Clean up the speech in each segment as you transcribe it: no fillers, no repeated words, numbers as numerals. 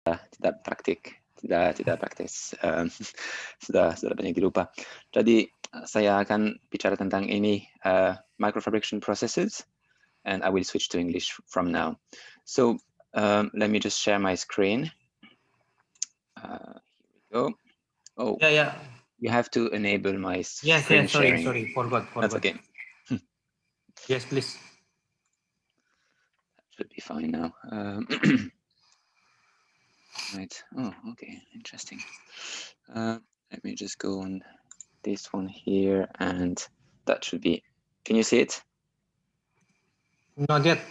tidak praktis, sudah banyak dilupa. Jadi saya akan bicara tentang ini, microfabrication processes, and I will switch to English from now. So let me just share my screen. Here we go. Oh, yeah. You have to enable my screen sharing. Sorry, forgot. That's okay. Yes, please. Should be fine now. Right. Oh, okay. Interesting. Let me just go on this one here, and that should be. Can you see it? Not yet.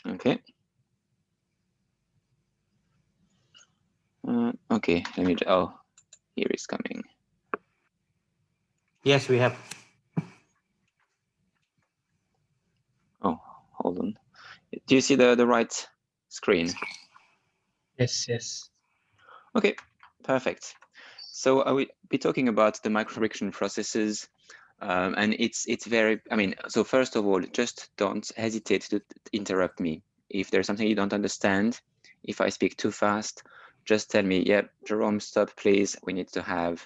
Okay. Okay. Let me. Oh, here is coming. Yes, we have. Oh, hold on. Do you see the right screen? Yes. Okay, perfect. So I will be talking about the microfabrication processes, and it's very. I mean, so first of all, just don't hesitate to interrupt me if there's something you don't understand. If I speak too fast, just tell me, yeah, Jerome, stop, please. We need to have,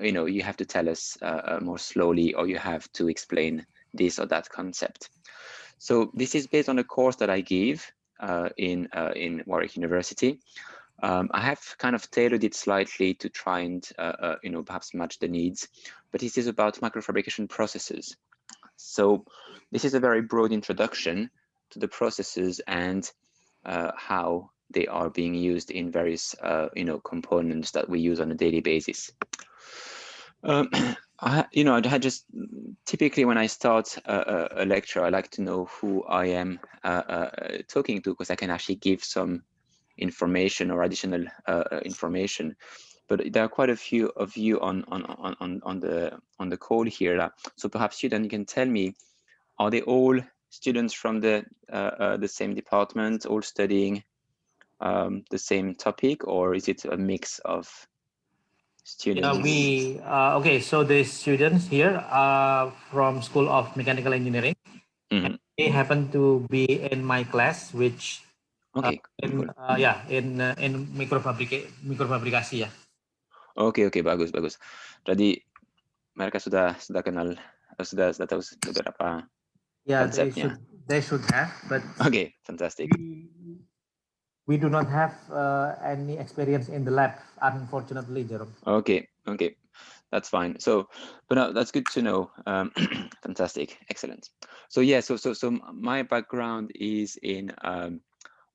you have to tell us more slowly, or you have to explain this or that concept. So this is based on a course that I give in Warwick University. I have kind of tailored it slightly to try and perhaps match the needs, but this is about microfabrication processes. So this is a very broad introduction to the processes and how they are being used in various components that we use on a daily basis. I just typically when I start a lecture, I like to know who I am talking to, because I can actually give some information or additional information. But there are quite a few of you on the call here. So perhaps you then can tell me, are they all students from the same department, all studying the same topic, or is it a mix of students? Yeah, okay. So the students here are from School of Mechanical Engineering. Mm-hmm. They happen to be in my class, which okay, in mikrofabrikasi ya. Oke, bagus. Jadi mereka sudah kenal, sudah tahu beberapa konsepnya. They should have, but Okay, fantastic. We do not have any experience in the lab, unfortunately, Jerome. Okay, that's fine. So, but no, that's good to know. Fantastic, excellent. So yeah, so my background is in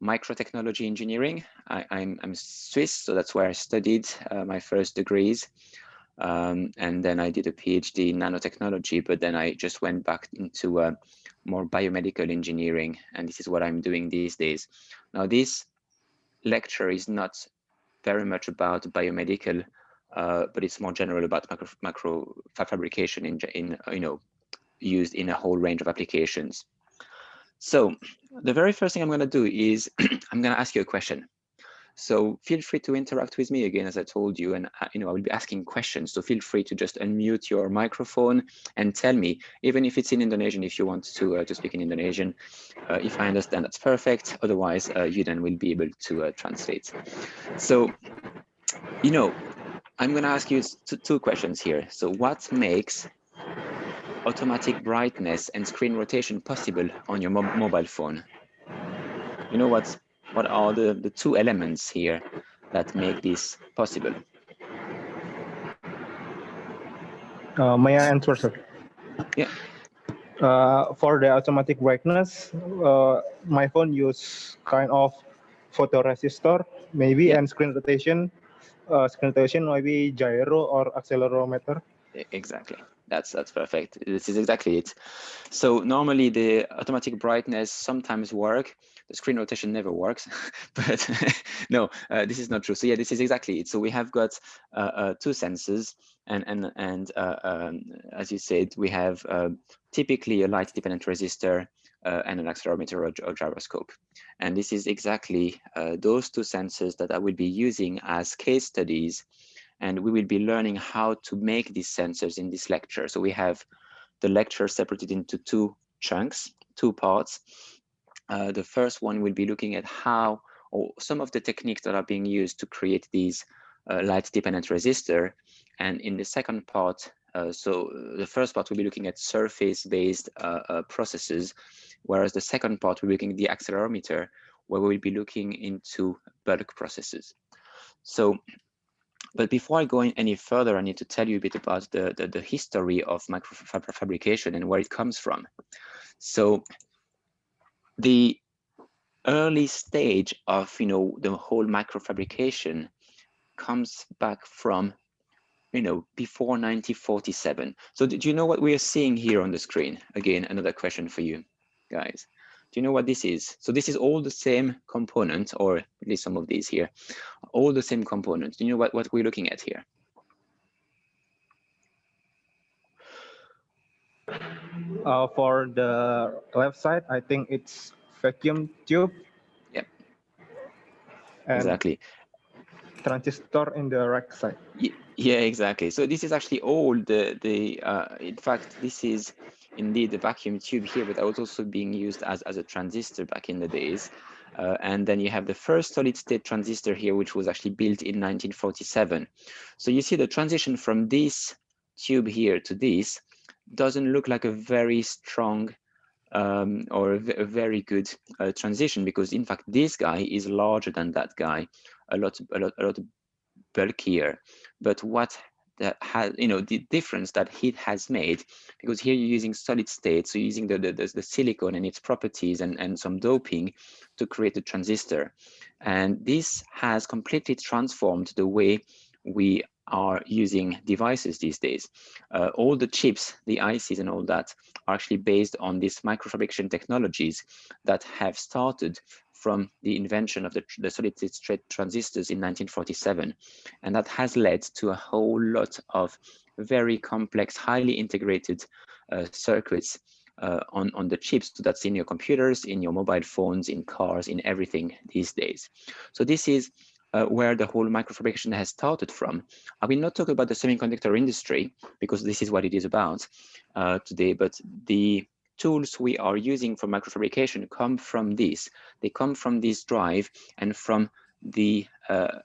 microtechnology engineering. I'm Swiss, so that's where I studied my first degrees. And then I did a PhD in nanotechnology, but then I just went back into more biomedical engineering, and this is what I'm doing these days. Now, this lecture is not very much about biomedical, but it's more general about macro fabrication in used in a whole range of applications. So the very first thing I'm going to do is I'm going to ask you a question. So feel free to interact with me again, as I told you, and I will be asking questions. So feel free to just unmute your microphone and tell me, even if it's in Indonesian, if you want to speak in Indonesian. If I understand, that's perfect. Otherwise, you then will be able to translate. So, I'm going to ask you two questions here. So what makes automatic brightness and screen rotation possible on your mobile phone? What are the two elements here that make this possible? May I answer, sir? Yeah. For the automatic brightness, my phone use kind of photoresistor, maybe, and screen rotation. Maybe gyro or accelerometer. Exactly. That's perfect. This is exactly it. So normally the automatic brightness sometimes work. The screen rotation never works, but no, this is not true. So yeah, this is exactly it. So we have got two sensors, and as you said, we have typically a light-dependent resistor and an accelerometer or gyroscope. And this is exactly those two sensors that I will be using as case studies. And we will be learning how to make these sensors in this lecture. So we have the lecture separated into two chunks, two parts. The first one will be looking at how or some of the techniques that are being used to create these light-dependent resistor. And in the second part, so the first part, we'll be looking at surface-based processes, whereas the second part, we're looking at the accelerometer, where we'll be looking into bulk processes. So, but before I go any further, I need to tell you a bit about the history of microfabrication and where it comes from. So the early stage of, you know, the whole microfabrication comes back from, you know, before 1947. So do you know what we are seeing here on the screen? Again, another question for you guys. Do you know what this is? So this is all the same component, or at least some of these here, all the same components. Do you know what we're looking at here? For the left side, I think it's vacuum tube. Yep. And exactly. Transistor in the right side. Yeah, exactly. So this is actually all in fact, this is indeed the vacuum tube here, but that was also being used as a transistor back in the days. And then you have the first solid state transistor here, which was actually built in 1947. So you see the transition from this tube here to this doesn't look like a very strong or a very good transition, because in fact this guy is larger than that guy, a lot bulkier. But what that has, you know, the difference that heat has made, because here you're using solid state, so using the silicon and its properties and some doping to create a transistor, and this has completely transformed the way we are using devices these days. All the chips, the ICs and all that are actually based on these microfabrication technologies that have started from the invention of the solid state transistors in 1947. And that has led to a whole lot of very complex, highly integrated circuits on the chips. So that's in your computers, in your mobile phones, in cars, in everything these days. So this is where the whole microfabrication has started from. I will not talk about the semiconductor industry, because this is what it is about today, but the tools we are using for microfabrication come from this. They come from this drive and from the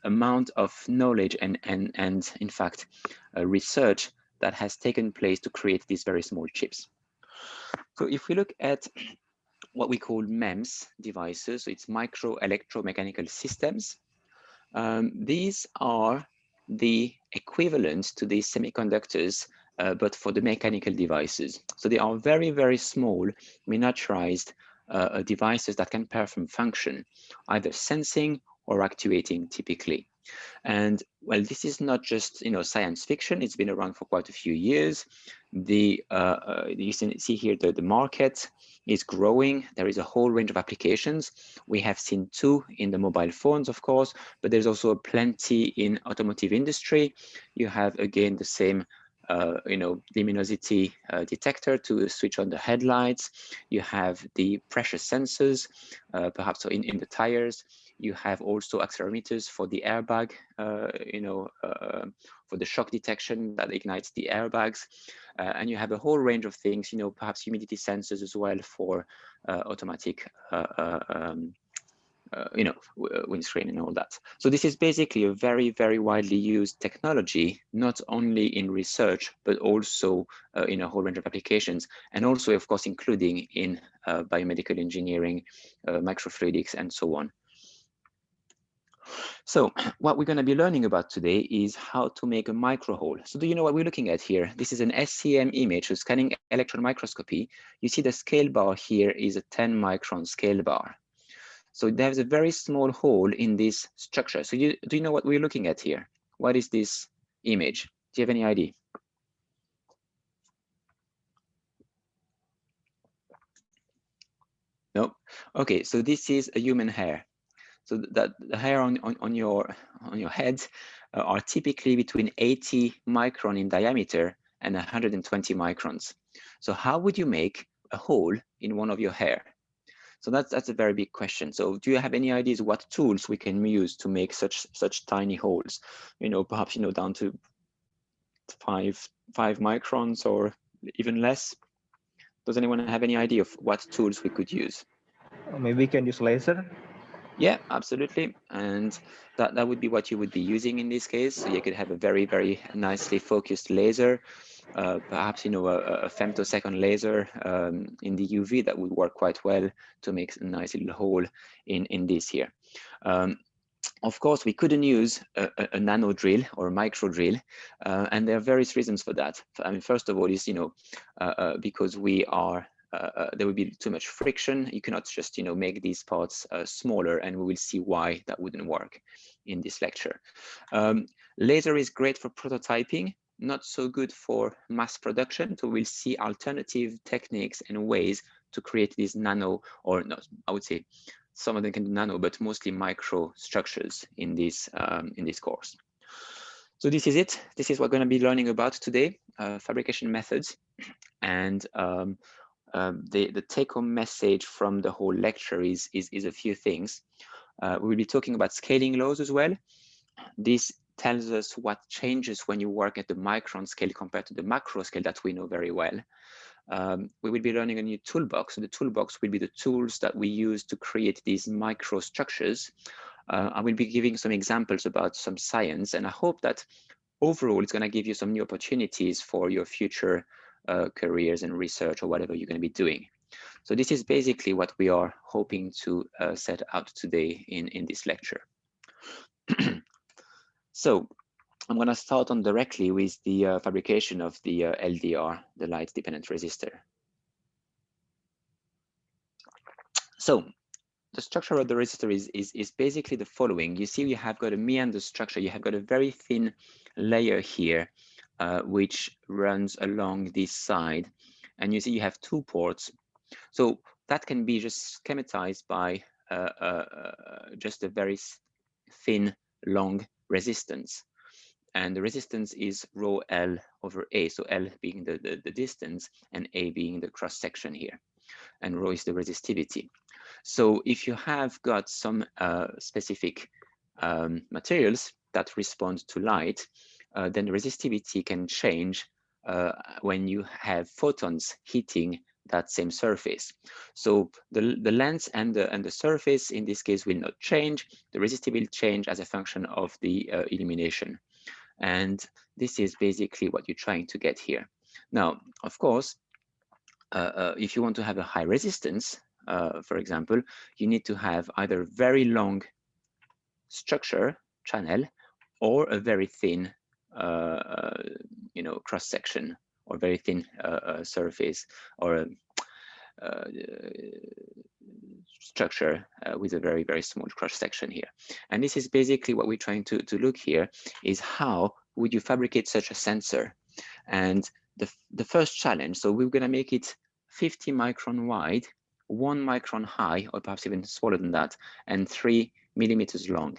amount of knowledge and in fact research that has taken place to create these very small chips. So if we look at what we call MEMS devices, so it's micro electromechanical systems, these are the equivalent to these semiconductors, but for the mechanical devices. So they are very, very small, miniaturized devices that can perform function, either sensing or actuating typically. And well, this is not just, you know, science fiction. It's been around for quite a few years. You see here the market is growing. There is a whole range of applications. We have seen two in the mobile phones, of course, but there's also plenty in automotive industry. You have again the same you know, luminosity detector to switch on the headlights. You have the pressure sensors, perhaps in the tires. You have also accelerometers for the airbag, you know, for the shock detection that ignites the airbags. And you have a whole range of things, you know, perhaps humidity sensors as well for automatic you know, windscreen and all that. So this is basically a very, very widely used technology, not only in research, but also in a whole range of applications, and also, of course, including in biomedical engineering, microfluidics, and so on. So what we're going to be learning about today is how to make a micro hole. So do you know what we're looking at here? This is an SCM image, so scanning electron microscopy. You see the scale bar here is a 10 micron scale bar. So there's a very small hole in this structure. So do you know what we're looking at here? What is this image? Do you have any idea? No? Okay, so this is a human hair. So that the hair on your head are typically between 80 micron in diameter and 120 microns. So how would you make a hole in one of your hair? So that's a very big question. So do you have any ideas what tools we can use to make such tiny holes? You know, perhaps, you know, down to five microns or even less. Does anyone have any idea of what tools we could use? Maybe we can use laser. Yeah, absolutely. And that would be what you would be using in this case. So you could have a very, very nicely focused laser, perhaps, you know, a femtosecond laser in the UV that would work quite well to make a nice little hole in this here. Of course, we couldn't use a nano drill or micro drill, and there are various reasons for that. I mean, first of all, is, you know, because we are there would be too much friction. You cannot just, you know, make these parts smaller, and we will see why that wouldn't work in this lecture. Laser is great for prototyping, not so good for mass production. So we'll see alternative techniques and ways to create these nano, or not, I would say some of them can do nano, but mostly micro structures in this course. So this is it. This is what we're going to be learning about today, fabrication methods. And the take-home message from the whole lecture is a few things. We'll be talking about scaling laws as well. This tells us what changes when you work at the micron scale compared to the macro scale that we know very well. We will be learning a new toolbox. So the toolbox will be the tools that we use to create these microstructures. I will be giving some examples about some science, and I hope that overall it's going to give you some new opportunities for your future careers and research or whatever you're going to be doing. So this is basically what we are hoping to set out today in this lecture. So I'm going to start on directly with the fabrication of the LDR, the light dependent resistor. So the structure of the resistor is basically the following. You see, you have got a meander structure. You have got a very thin layer here, which runs along this side. And you see you have two ports. So that can be just schematized by just a very thin, long resistance. And the resistance is rho L over A. So L being the distance and A being the cross section here. And rho is the resistivity. So if you have got some specific materials that respond to light, then the resistivity can change when you have photons hitting that same surface. So the length and the surface in this case will not change. The resistivity will change as a function of the illumination. And this is basically what you're trying to get here. Now, of course, if you want to have a high resistance, for example, you need to have either very long structure channel or a very thin, you know, cross section, or very thin surface, or structure with a very, very small cross section here. And this is basically what we're trying to look here, is how would you fabricate such a sensor? And the first challenge, so we're going to make it 50 micron wide, 1 micron high, or perhaps even smaller than that, and 3 millimeters long.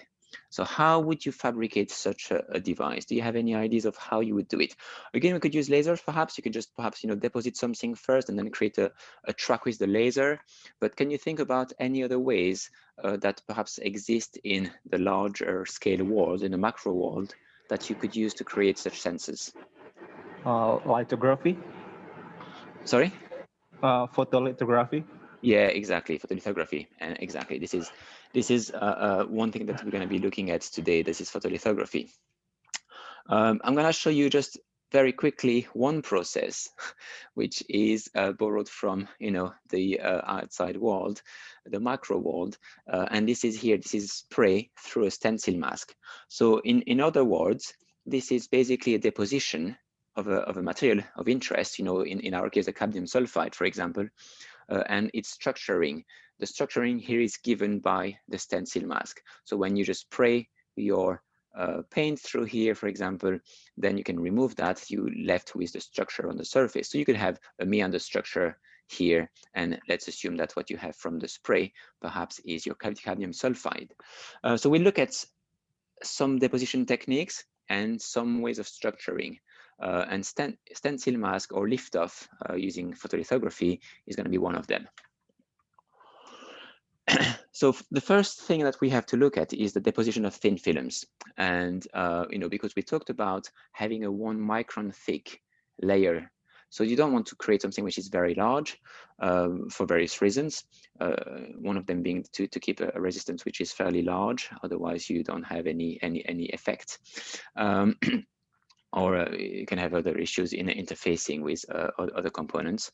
So how would you fabricate such a device? Do you have any ideas of how you would do it? Again, we could use lasers, perhaps. You could just perhaps, you know, deposit something first and then create a track with the laser. But can you think about any other ways that perhaps exist in the larger scale world, in the macro world, that you could use to create such sensors? Lithography. Sorry? Photolithography. Yeah, exactly. Photolithography, and exactly this is one thing that we're going to be looking at today. This is photolithography. I'm going to show you just very quickly one process, which is borrowed from, you know, the outside world, the macro world, and this is here. This is spray through a stencil mask. So in other words, this is basically a deposition of a material of interest. You know, in our case, a cadmium sulfide, for example. And its structuring. The structuring here is given by the stencil mask. So when you just spray your paint through here, for example, then you can remove that. You left with the structure on the surface. So you could have a meander structure here, and let's assume that what you have from the spray perhaps is your cadmium sulfide. So we look at some deposition techniques and some ways of structuring. And stencil mask or liftoff using photolithography is going to be one of them. So the first thing that we have to look at is the deposition of thin films. And, you know, because we talked about having a 1 micron thick layer. So you don't want to create something which is very large for various reasons. One of them being to keep a resistance which is fairly large, otherwise you don't have any effect. Or you can have other issues in interfacing with other components.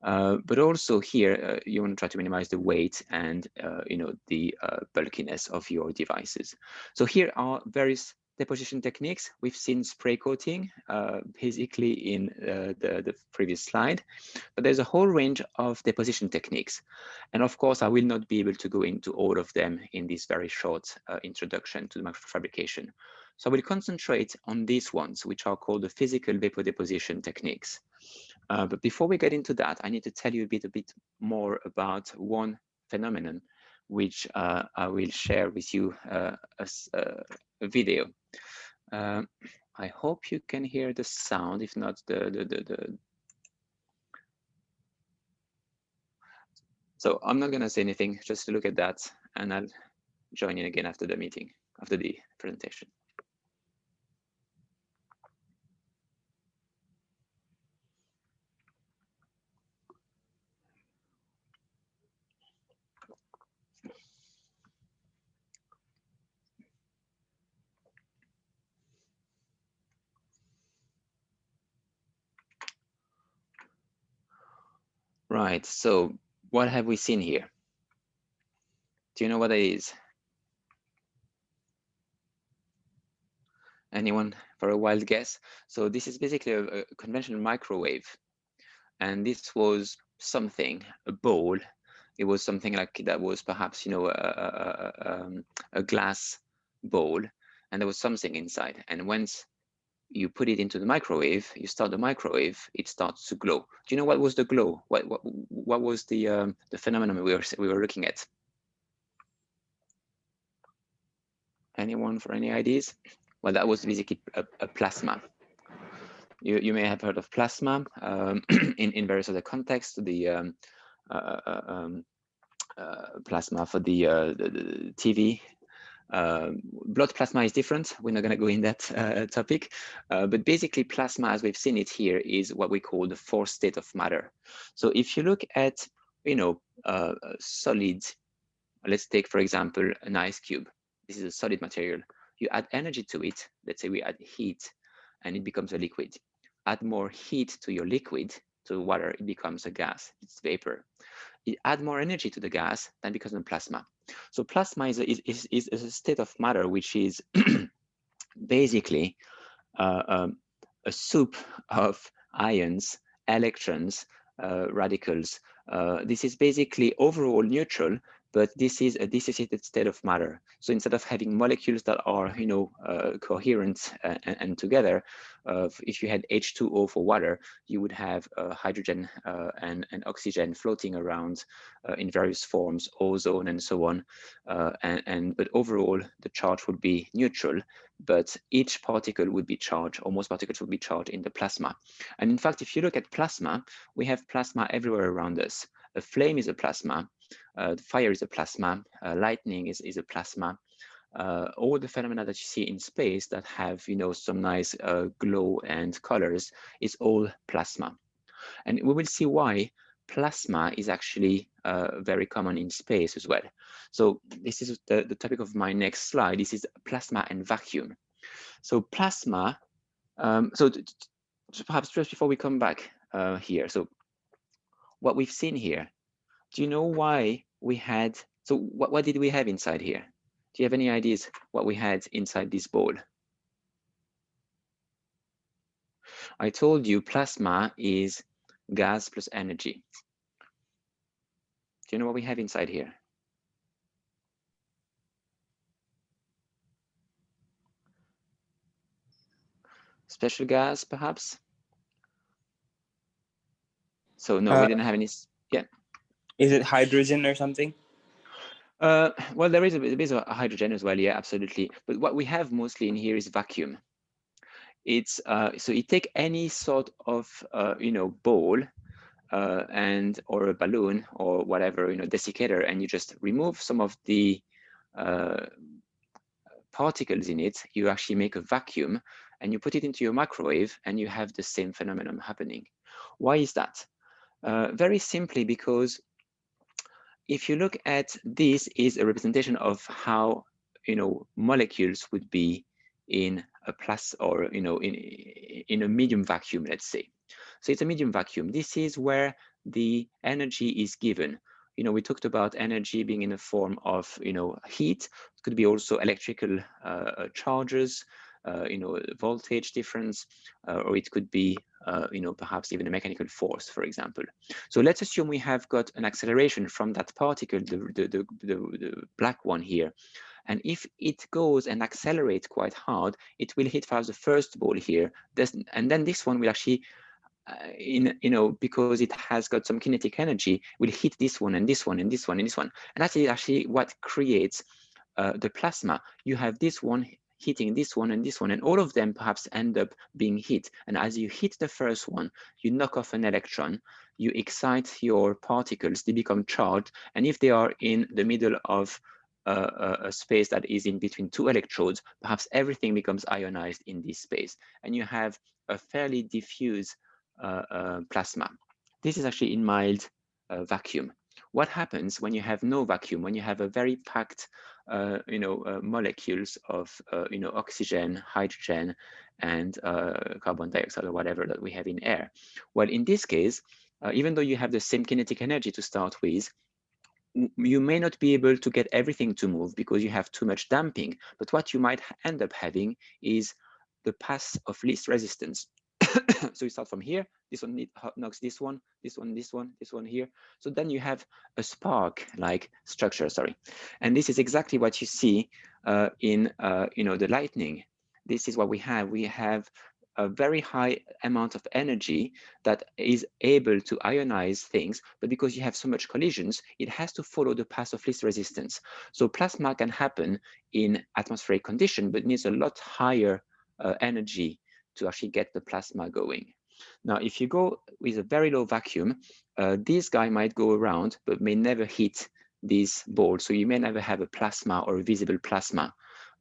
But also here, you want to try to minimize the weight and the bulkiness of your devices. So here are various deposition techniques. We've seen spray coating basically in the previous slide, but there's a whole range of deposition techniques. And of course, I will not be able to go into all of them in this very short introduction to the microfabrication. So I will concentrate on these ones, which are called the physical vapor deposition techniques. But before we get into that, I need to tell you a bit more about one phenomenon, which I will share with you as a video. I hope you can hear the sound. If not, So I'm not going to say anything, just to look at that, and I'll join in again after the meeting, after the presentation. Right, so what have we seen here? Do you know what it is? Anyone for a wild guess? So this is basically a conventional microwave. And this was something, a bowl. It was something like that was perhaps, a glass bowl, and there was something inside. And once you put it into the microwave, you start the microwave, it starts to glow. Do you know what was the glow? What was the phenomenon we were looking at? Anyone for any ideas? Well, that was basically a plasma. You may have heard of plasma in various other contexts. The plasma for the TV. Blood plasma is different. We're not going to go in that topic, but basically plasma, as we've seen it here, is what we call the fourth state of matter. So if you look at, solid, let's take, for example, an ice cube. This is a solid material. You add energy to it. Let's say we add heat, and it becomes a liquid. Add more heat to your liquid, to water, it becomes a gas. It's vapor. You add more energy to the gas, then becomes a plasma. So plasma is a state of matter which is basically a soup of ions, electrons, radicals. This is basically overall neutral, but this is a dissociated state of matter. So instead of having molecules that are, coherent and together, if you had H2O for water, you would have hydrogen and oxygen floating around in various forms, ozone and so on. But overall, the charge would be neutral, but each particle would be charged, or most particles would be charged in the plasma. And in fact, if you look at plasma, we have plasma everywhere around us. A flame is a plasma, fire is a plasma, lightning is a plasma. All the phenomena that you see in space that have, some nice glow and colors is all plasma. And we will see why plasma is actually very common in space as well. So this is the topic of my next slide. This is plasma and vacuum. So plasma, so perhaps just before we come back here, so what we've seen here, do you know why we had, so what did we have inside here? Do you have any ideas what we had inside this bowl? I told you plasma is gas plus energy. Do you know what we have inside here? Special gas, perhaps? So no, we didn't have any. Yeah. Is it hydrogen or something? Well, there is a bit of hydrogen as well. Yeah, absolutely. But what we have mostly in here is vacuum. It's so you take any sort of bowl and or a balloon or whatever, desiccator, and you just remove some of the particles in it, you actually make a vacuum and you put it into your microwave and you have the same phenomenon happening. Why is that? Very simply because if you look at this is a representation of how, you know, molecules would be in a plus, or, you know, in a medium vacuum, let's say. So it's a medium vacuum. This is where the energy is given. You know, we talked about energy being in the form of, you know, heat. It could be also electrical charges, you know, voltage difference, or it could be, you know, perhaps even a mechanical force, for example. So let's assume we have got an acceleration from that particle, the black one here. And if it goes and accelerates quite hard, it will hit first the first ball here. And then this one will actually, you know, because it has got some kinetic energy, will hit this one and this one and this one and this one. And that's actually what creates the plasma. You have this one hitting this one and this one, and all of them perhaps end up being hit. And as you hit the first one, you knock off an electron, you excite your particles, they become charged. And if they are in the middle of a space that is in between two electrodes, perhaps everything becomes ionized in this space. And you have a fairly diffuse plasma. This is actually in mild vacuum. What happens when you have no vacuum, when you have a very packed you know, molecules of you know, oxygen, hydrogen, and carbon dioxide, or whatever that we have in air? Well, in this case, even though you have the same kinetic energy to start with, you may not be able to get everything to move because you have too much damping. But what you might end up having is the path of least resistance. So you start from here, this one knocks this one, this one, this one, this one here. So then you have a spark-like structure, sorry. And this is exactly what you see in you know, the lightning. This is what we have. We have a very high amount of energy that is able to ionize things, but because you have so much collisions, it has to follow the path of least resistance. So plasma can happen in atmospheric condition, but needs a lot higher energy to actually get the plasma going. Now, if you go with a very low vacuum, this guy might go around, but may never hit this ball. So you may never have a plasma or a visible plasma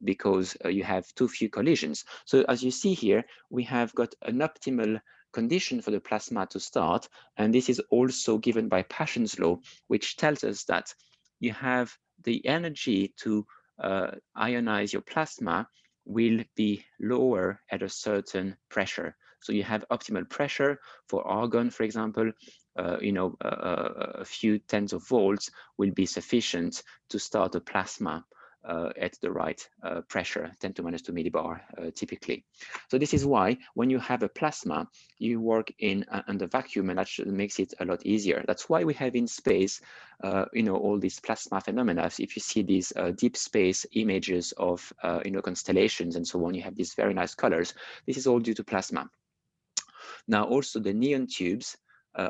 because you have too few collisions. So as you see here, we have got an optimal condition for the plasma to start. And this is also given by Paschen's law, which tells us that you have the energy to ionize your plasma will be lower at a certain pressure. So you have optimal pressure for argon, for example, you know, a few tens of volts will be sufficient to start a plasma at the right pressure, 10 to minus 2 millibar typically. So this is why when you have a plasma, you work in under vacuum, and that makes it a lot easier. That's why we have in space, you know, all these plasma phenomena. If you see these deep space images of, you know, constellations and so on, you have these very nice colors. This is all due to plasma. Now, also the neon tubes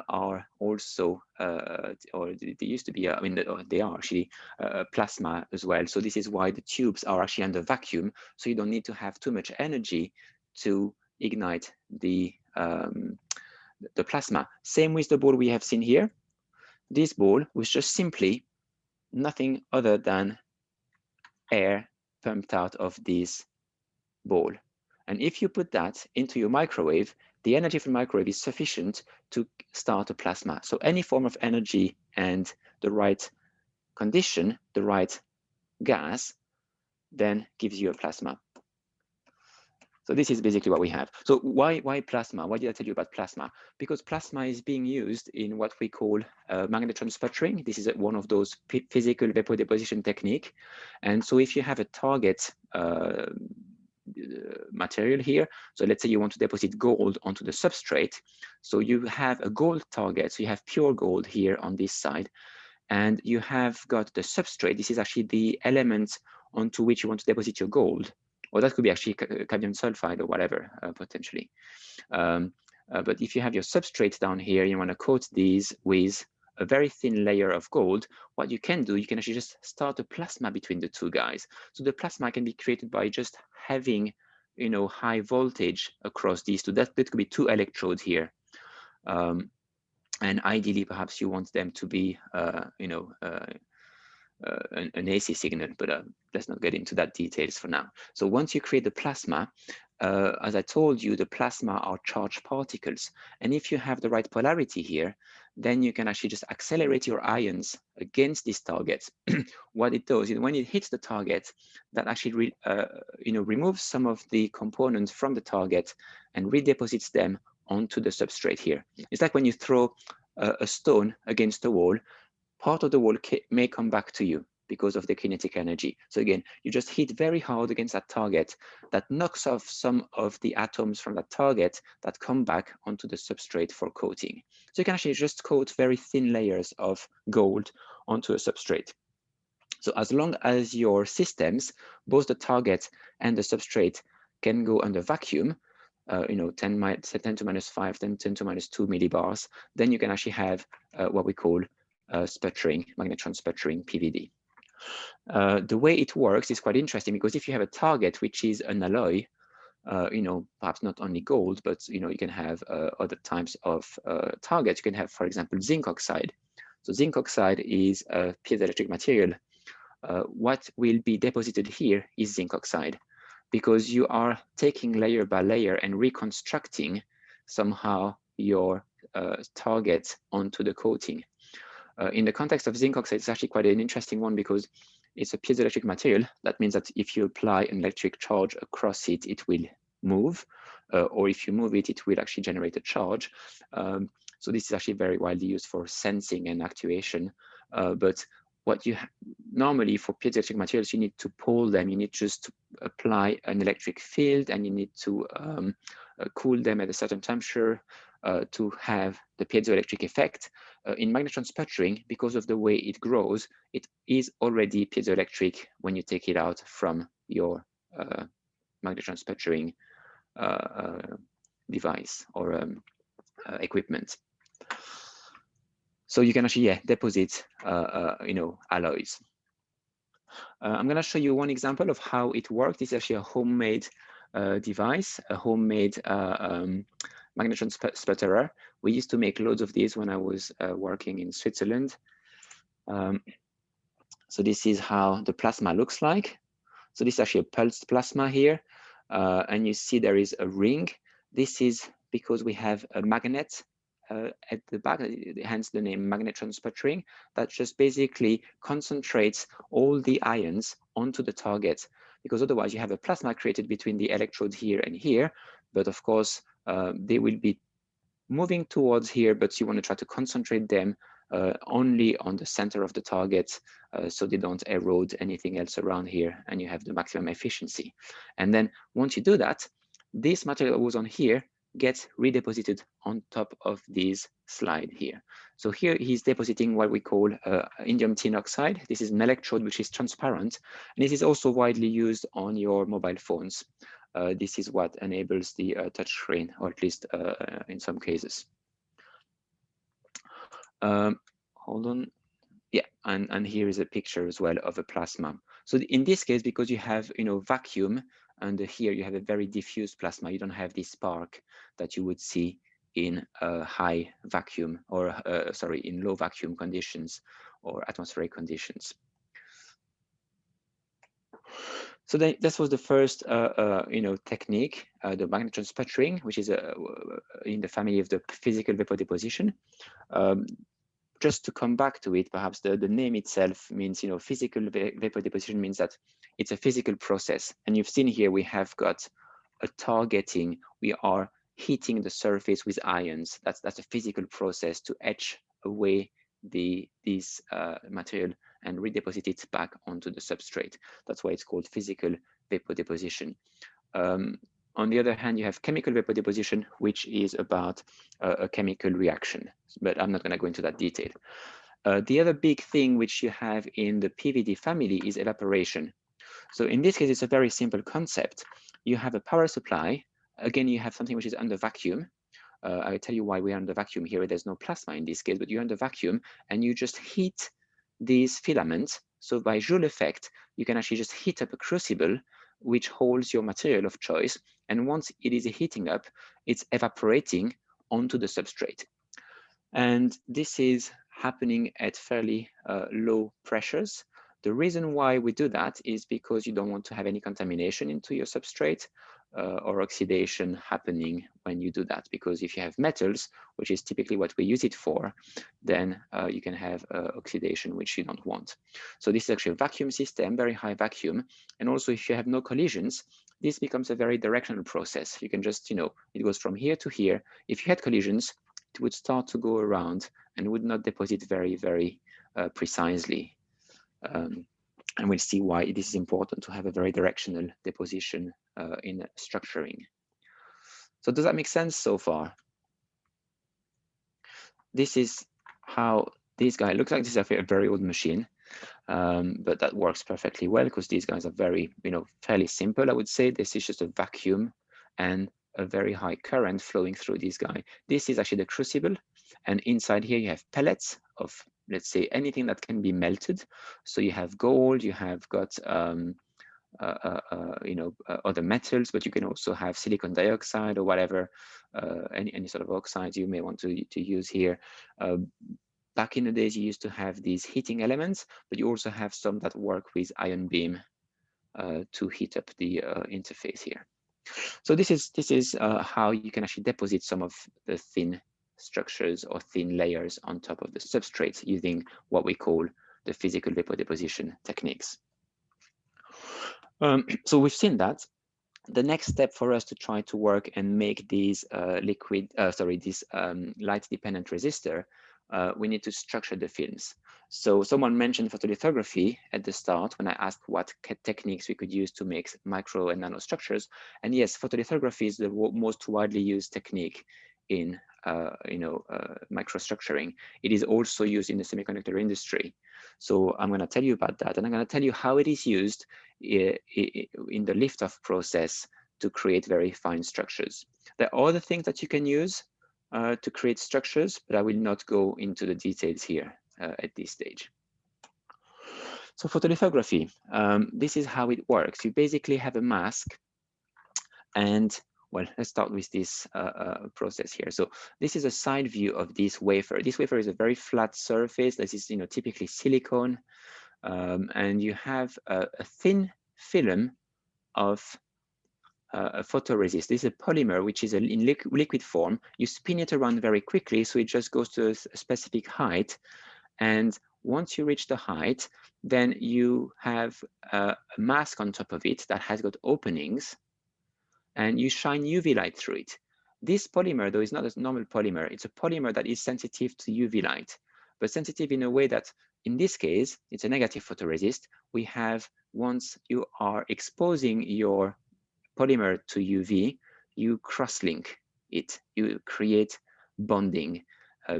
are also, or they used to be, I mean, they are actually plasma as well. So this is why the tubes are actually under vacuum. So you don't need to have too much energy to ignite the plasma. Same with the ball we have seen here. This ball was just simply nothing other than air pumped out of this ball. And if you put that into your microwave, the energy from the microwave is sufficient to start a plasma. So any form of energy and the right condition, the right gas, then gives you a plasma. So this is basically what we have. So why plasma? Why did I tell you about plasma? Because plasma is being used in what we call magnetron sputtering. This is one of those physical vapor deposition technique. And so if you have a target material here, so let's say you want to deposit gold onto the substrate. So you have a gold target. So you have pure gold here on this side. And you have got the substrate. This is actually the element onto which you want to deposit your gold. Or that could be actually cadmium sulfide or whatever, potentially. But if you have your substrate down here, you want to coat these with a very thin layer of gold. What you can do, you can actually just start a plasma between the two guys. So the plasma can be created by just having, you know, high voltage across these two. That could be two electrodes here. And ideally, perhaps you want them to be, you know, an AC signal, but let's not get into that details for now. So once you create the plasma, as I told you, the plasma are charged particles. And if you have the right polarity here, then you can actually just accelerate your ions against this target. What it does is when it hits the target, that actually removes some of the components from the target and redeposits them onto the substrate here. It's like when you throw a stone against a wall, part of the wall may come back to you because of the kinetic energy. So again, you just hit very hard against that target that knocks off some of the atoms from that target that come back onto the substrate for coating. So you can actually just coat very thin layers of gold onto a substrate. So as long as your systems, both the target and the substrate, can go under vacuum, 10 to minus 5, then 10 to minus 2 millibars, then you can actually have what we call sputtering, magnetron sputtering, PVD. The way it works is quite interesting because if you have a target which is an alloy, perhaps not only gold, but you can have other types of targets. You can have, for example, zinc oxide. So zinc oxide is a piezoelectric material. What will be deposited here is zinc oxide, because you are taking layer by layer and reconstructing somehow your target onto the coating. In the context of zinc oxide, it's actually quite an interesting one because it's a piezoelectric material. That means that if you apply an electric charge across it, it will move, or if you move it, it will actually generate a charge. So this is actually very widely used for sensing and actuation. But what you normally for piezoelectric materials, you need to pull them. You need just to apply an electric field, and you need to cool them at a certain temperature to have the piezoelectric effect. In magnetron sputtering, because of the way it grows, it is already piezoelectric when you take it out from your magnetron sputtering device or equipment. So you can actually deposit alloys. I'm going to show you one example of how it works. This is actually a homemade device, a homemade magnetron sputterer. We used to make loads of these when I was working in Switzerland. So this is how the plasma looks like. So this is actually a pulsed plasma here. And you see there is a ring. This is because we have a magnet at the back, hence the name magnetron sputtering, that just basically concentrates all the ions onto the target, because otherwise you have a plasma created between the electrode here and here, but of course they will be moving towards here, but you want to try to concentrate them only on the center of the target so they don't erode anything else around here, and you have the maximum efficiency. And then once you do that, this material that was on here gets redeposited on top of this slide here. So here he's depositing what we call indium tin oxide. This is an electrode which is transparent, and this is also widely used on your mobile phones. This is what enables the touchscreen, or at least in some cases. Hold on. Yeah, and here is a picture as well of a plasma. So in this case, because you have vacuum, and here you have a very diffuse plasma, you don't have this spark that you would see in high vacuum, or sorry, in low vacuum conditions or atmospheric conditions. So this was the first technique, the magnetron sputtering, which is in the family of the physical vapor deposition. Just to come back to it, perhaps the name itself means, physical vapor deposition means that it's a physical process. And you've seen here, we have got a targeting. We are heating the surface with ions. That's a physical process to etch away this material and redeposit it back onto the substrate. That's why it's called physical vapor deposition. On the other hand, you have chemical vapor deposition, which is about a chemical reaction, but I'm not going to go into that detail. The other big thing which you have in the PVD family is evaporation. So in this case, it's a very simple concept. You have a power supply. Again, you have something which is under vacuum. I'll tell you why we're under vacuum here. There's no plasma in this case, but you're under vacuum, and you just heat these filaments. So by Joule effect, you can actually just heat up a crucible which holds your material of choice. And once it is heating up, it's evaporating onto the substrate. And this is happening at fairly low pressures. The reason why we do that is because you don't want to have any contamination into your substrate or oxidation happening when you do that. Because if you have metals, which is typically what we use it for, then you can have oxidation, which you don't want. So this is actually a vacuum system, very high vacuum. And also if you have no collisions, this becomes a very directional process. You can just, you know, it goes from here to here. If you had collisions, it would start to go around and would not deposit very, very precisely. And we'll see why it is important to have a very directional deposition in structuring. So does that make sense so far? This is how this guy looks like. This is a very old machine, but that works perfectly well because these guys are very, you know, fairly simple. I would say this is just a vacuum and a very high current flowing through this guy. This is actually the crucible, and inside here you have pellets of, let's say, anything that can be melted. So you have gold, you have got you know, other metals, but you can also have silicon dioxide or whatever, any sort of oxides you may want to use here. Back in the days, you used to have these heating elements, but you also have some that work with ion beam to heat up the interface here. So this is how you can actually deposit some of the thin structures or thin layers on top of the substrates using what we call the physical vapor deposition techniques. So we've seen that. The next step for us to try to work and make these light-dependent resistor, we need to structure the films. So someone mentioned photolithography at the start when I asked what techniques we could use to make micro and nano structures. And yes, photolithography is the most widely used technique in microstructuring. It is also used in the semiconductor industry. So I'm going to tell you about that, and I'm going to tell you how it is used in the lift-off process to create very fine structures. There are other things that you can use to create structures, but I will not go into the details here at this stage. So photolithography, this is how it works. You basically have a mask, and well, let's start with this process here. So this is a side view of this wafer. This wafer is a very flat surface. This is, you know, typically silicone, and you have a thin film of a photoresist. This is a polymer which is in liquid form. You spin it around very quickly, so it just goes to a specific height. And once you reach the height, then you have a mask on top of it that has got openings, and you shine UV light through it. This polymer, though, is not a normal polymer. It's a polymer that is sensitive to UV light, but sensitive in a way that, in this case, it's a negative photoresist. We have, once you are exposing your polymer to UV, you cross-link it. You create bonding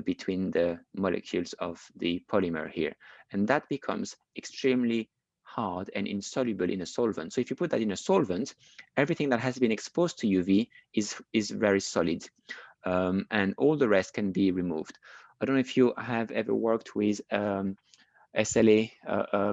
between the molecules of the polymer here. And that becomes extremely hard and insoluble in a solvent. So if you put that in a solvent, everything that has been exposed to UV is very solid, and all the rest can be removed. I don't know if you have ever worked with SLA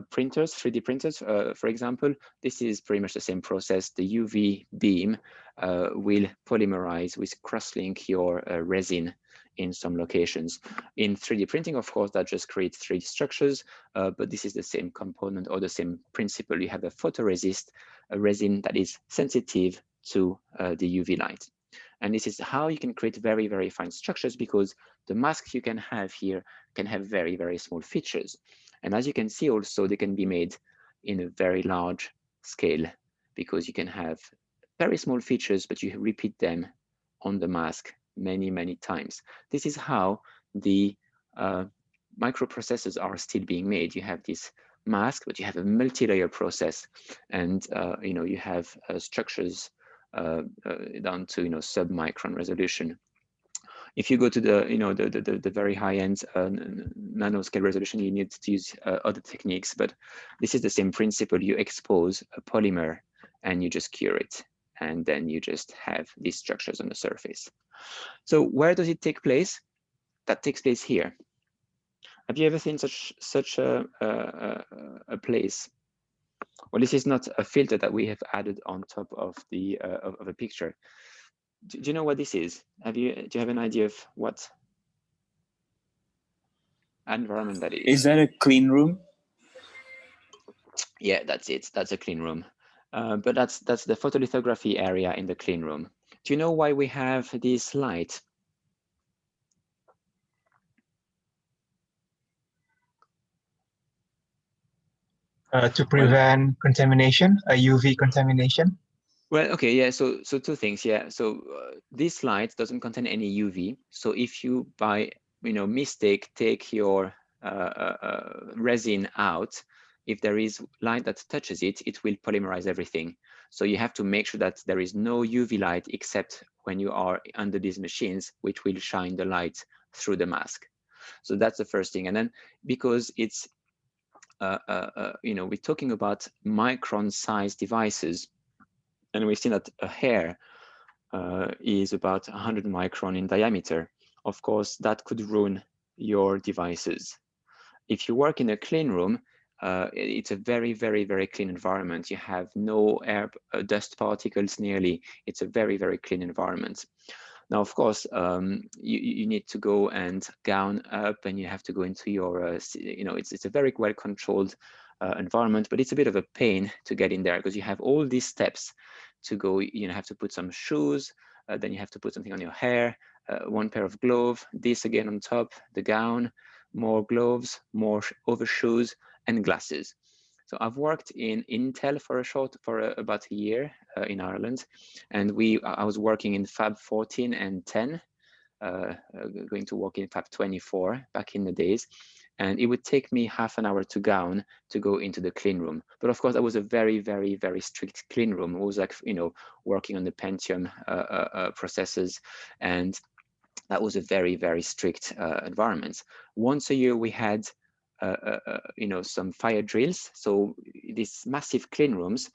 printers, 3D printers, for example. This is pretty much the same process. The UV beam will polymerize, with cross-link your resin in some locations. In 3D printing, of course, that just creates 3D structures, but this is the same component or the same principle. You have a photoresist, a resin that is sensitive to the UV light. And this is how you can create very, very fine structures, because the masks you can have here can have very, very small features. And as you can see also, they can be made in a very large scale, because you can have very small features, but you repeat them on the mask many, many times. This is how the microprocessors are still being made. You have this mask, but you have a multi-layer process, and you have structures down to sub-micron resolution. If you go to the very high end nanoscale resolution, you need to use other techniques, but this is the same principle. You expose a polymer and you just cure it, and then you just have these structures on the surface. So where does it take place? That takes place here. Have you ever seen such a place? Well, this is not a filter that we have added on top of the of a picture. Do you know what this is? Do you have an idea of what environment that is? Is that a clean room? Yeah, that's it. That's a clean room. But that's the photolithography area in the clean room. Do you know why we have this light? To prevent contamination, UV contamination. Well, okay, yeah. So two things, yeah. So this light doesn't contain any UV. So if you by mistake take your resin out, if there is light that touches it, it will polymerize everything. So you have to make sure that there is no UV light except when you are under these machines, which will shine the light through the mask. So that's the first thing. And then because it's we're talking about micron-sized devices, and we've seen that a hair is about 100 micron in diameter. Of course, that could ruin your devices. If you work in a clean room, it's a very, very, very clean environment. You have no air, dust particles nearly. It's a very, very clean environment. Now, of course, you need to go and gown up, and you have to go into your, it's a very well controlled environment, but it's a bit of a pain to get in there because you have all these steps to go. You have to put some shoes, then you have to put something on your hair, one pair of gloves, this again on top, the gown, more gloves, more overshoes, and glasses. So I've worked in Intel for about a year in Ireland, and I was working in Fab 14 and 10, going to work in Fab 24 back in the days, and it would take me half an hour to gown to go into the clean room. But of course, that was a very, very, very strict clean room. It was like working on the Pentium processors, and that was a very, very strict environment. Once a year, we had some fire drills. So these massive clean rooms,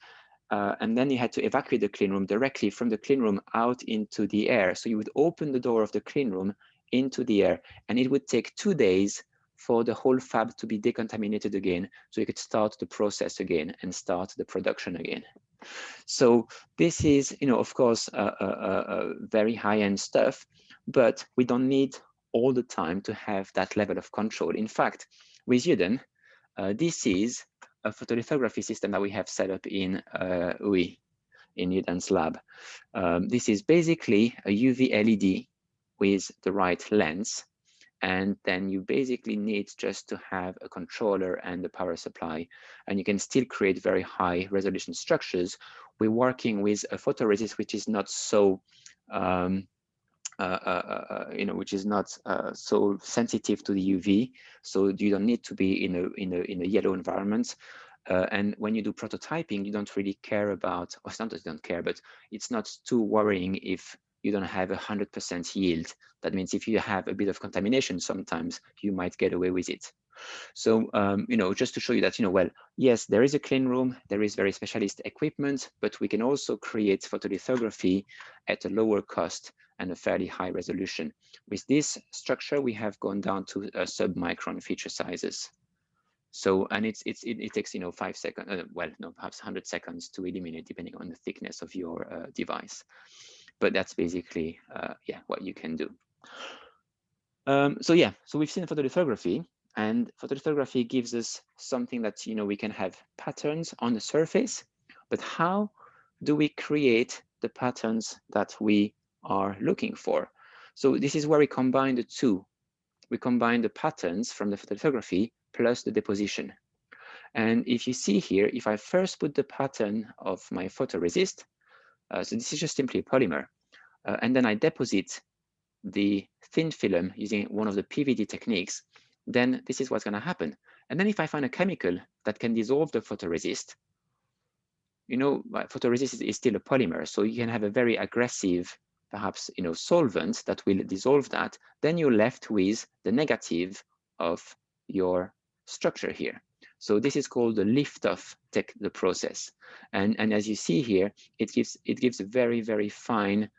and then you had to evacuate the clean room directly from the clean room out into the air. So you would open the door of the clean room into the air, and it would take 2 days for the whole fab to be decontaminated again, so you could start the process again and start the production again. So this is, of course, very high-end stuff, but we don't need all the time to have that level of control. In fact, with Uden, this is a photolithography system that we have set up in UI, in Uden's lab. This is basically a UV LED with the right lens, and then you basically need just to have a controller and the power supply, and you can still create very high resolution structures. We're working with a photoresist which is not so which is not so sensitive to the UV, so you don't need to be in a yellow environment. And when you do prototyping, you don't really care about, or sometimes you don't care, but it's not too worrying if you don't have 100% yield. That means if you have a bit of contamination, sometimes you might get away with it. So, just to show you that, well, yes, there is a clean room, there is very specialist equipment, but we can also create photolithography at a lower cost and a fairly high resolution. With this structure, we have gone down to sub-micron feature sizes. So, and it takes 5 seconds, well, no, perhaps 100 seconds to eliminate, depending on the thickness of your device. But that's basically, what you can do. So we've seen photolithography, and photolithography gives us something that we can have patterns on the surface. But how do we create the patterns that we are looking for? So this is where we combine the two. We combine the patterns from the photolithography plus the deposition. And if you see here, if I first put the pattern of my photoresist, so this is just simply a polymer, and then I deposit the thin film using one of the PVD techniques, then this is what's going to happen. And then if I find a chemical that can dissolve the photoresist, photoresist is still a polymer, so you can have a very aggressive, perhaps, solvent that will dissolve that. Then you're left with the negative of your structure here. So this is called the lift-off the process. And as you see here, it gives a very, very fine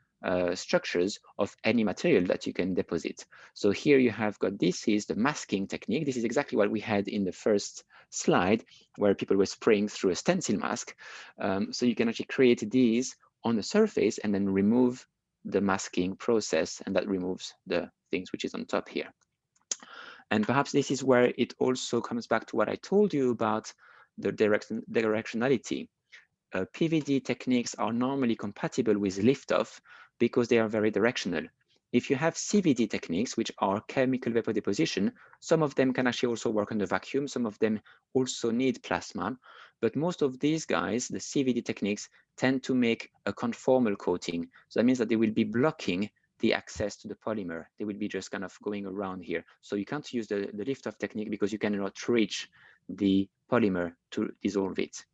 structures of any material that you can deposit. So here you have got, this is the masking technique. This is exactly what we had in the first slide, where people were spraying through a stencil mask. So you can actually create these on the surface and then remove the masking process, and that removes the things which is on top here. And perhaps this is where it also comes back to what I told you about the directionality. PVD techniques are normally compatible with liftoff because they are very directional. If you have CVD techniques, which are chemical vapor deposition, some of them can actually also work under vacuum. Some of them also need plasma. But most of these guys, the CVD techniques, tend to make a conformal coating. So that means that they will be blocking the access to the polymer. They will be just kind of going around here. So you can't use the liftoff technique because you cannot reach the polymer to dissolve it.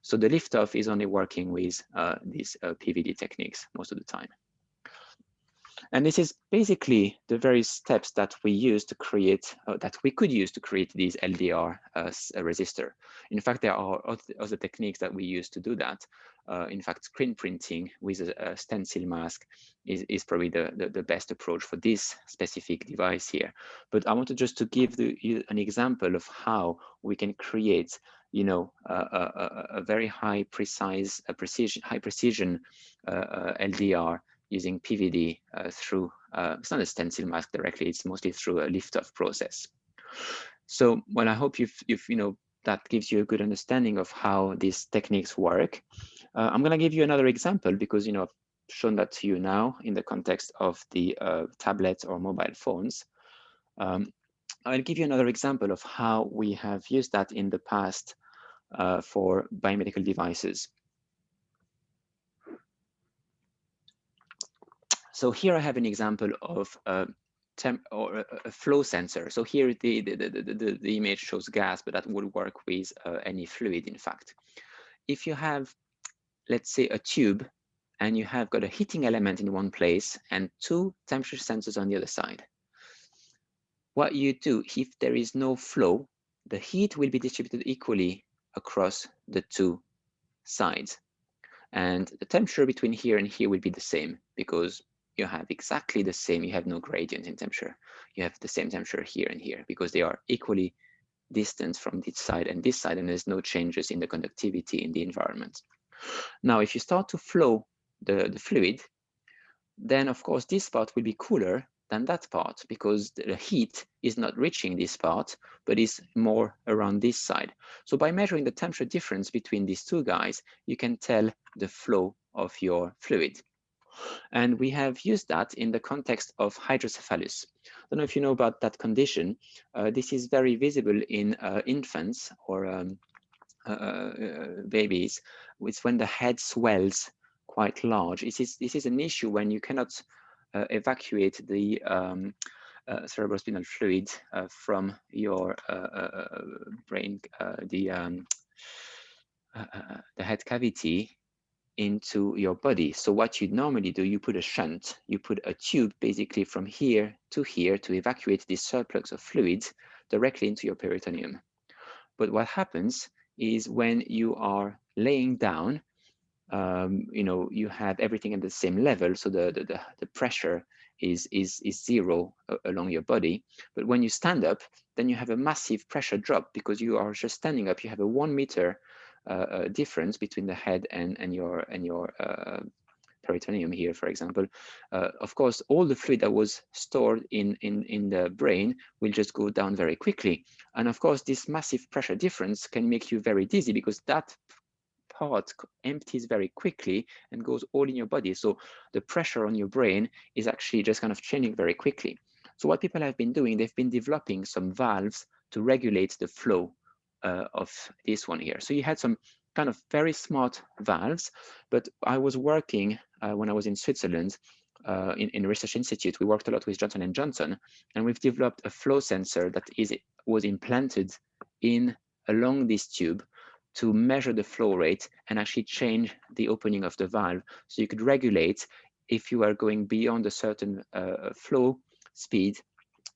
So the liftoff is only working with these PVD techniques most of the time. And this is basically the very steps that we use to create, that we could use to create these LDR resistor. In fact, there are other techniques that we use to do that. In fact, screen printing with a stencil mask is probably the best approach for this specific device here. But I wanted just to give you an example of how we can create, you know, a very high precision LDR using PVD through, it's not a stencil mask directly, it's mostly through a lift-off process. So, well, I hope you've you know, that gives you a good understanding of how these techniques work. I'm gonna give you another example because, you know, I've shown that to you now in the context of the tablets or mobile phones. I'll give you another example of how we have used that in the past for biomedical devices. So here I have an example of a flow sensor. So here the image shows gas, but that would work with any fluid, in fact. If you have, let's say, a tube, and you have got a heating element in one place and two temperature sensors on the other side, what you do, if there is no flow, the heat will be distributed equally across the two sides. And the temperature between here and here will be the same because you have exactly the same, you have no gradient in temperature. You have the same temperature here and here because they are equally distant from this side, and there's no changes in the conductivity in the environment. Now, if you start to flow the fluid, then of course this part will be cooler than that part because the heat is not reaching this part, but is more around this side. So by measuring the temperature difference between these two guys, you can tell the flow of your fluid. And we have used that in the context of hydrocephalus. I don't know if you know about that condition. This is very visible in infants or babies. It's when the head swells quite large. This is an issue when you cannot evacuate the cerebrospinal fluid from your brain, the head cavity into your body. So what you normally do, you put a shunt, you put a tube basically from here to evacuate this surplus of fluids directly into your peritoneum. But what happens is when you are laying down, you know, you have everything at the same level, so the pressure is zero along your body. But when you stand up, then you have a massive pressure drop because you are just standing up. You have a 1 meter difference between the head and your peritoneum here, for example. Of course, all the fluid that was stored in the brain will just go down very quickly. And of course, this massive pressure difference can make you very dizzy because that part empties very quickly and goes all in your body. So the pressure on your brain is actually just kind of changing very quickly. So what people have been doing, they've been developing some valves to regulate the flow of this one here. So you had some kind of very smart valves, but I was working when I was in Switzerland in a research institute. We worked a lot with Johnson & Johnson, and we've developed a flow sensor that was implanted along this tube to measure the flow rate and actually change the opening of the valve. So you could regulate if you are going beyond a certain flow speed,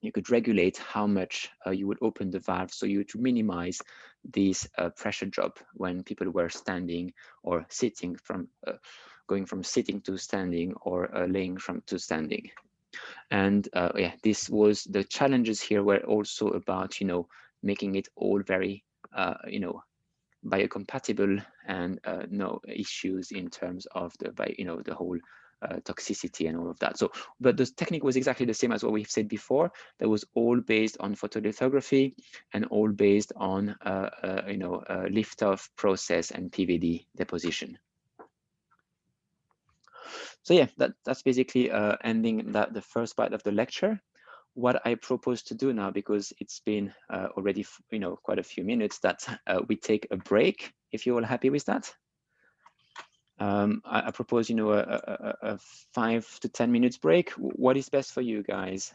you could regulate how much you would open the valve so you would minimize this pressure drop when people were standing or sitting from going from sitting to standing or laying to standing. And yeah, this was the challenges here were also about, you know, making it all very, you know, biocompatible and no issues in terms of the, you know, the whole toxicity and all of that. So, but the technique was exactly the same as what we've said before. That was all based on photolithography and all based on lift-off process and PVD deposition. So yeah, that's basically ending the first part of the lecture. What I propose to do now, because it's been already quite a few minutes, that we take a break, if you're all happy with that. I propose a 5 to 10 minutes break. What is best for you guys?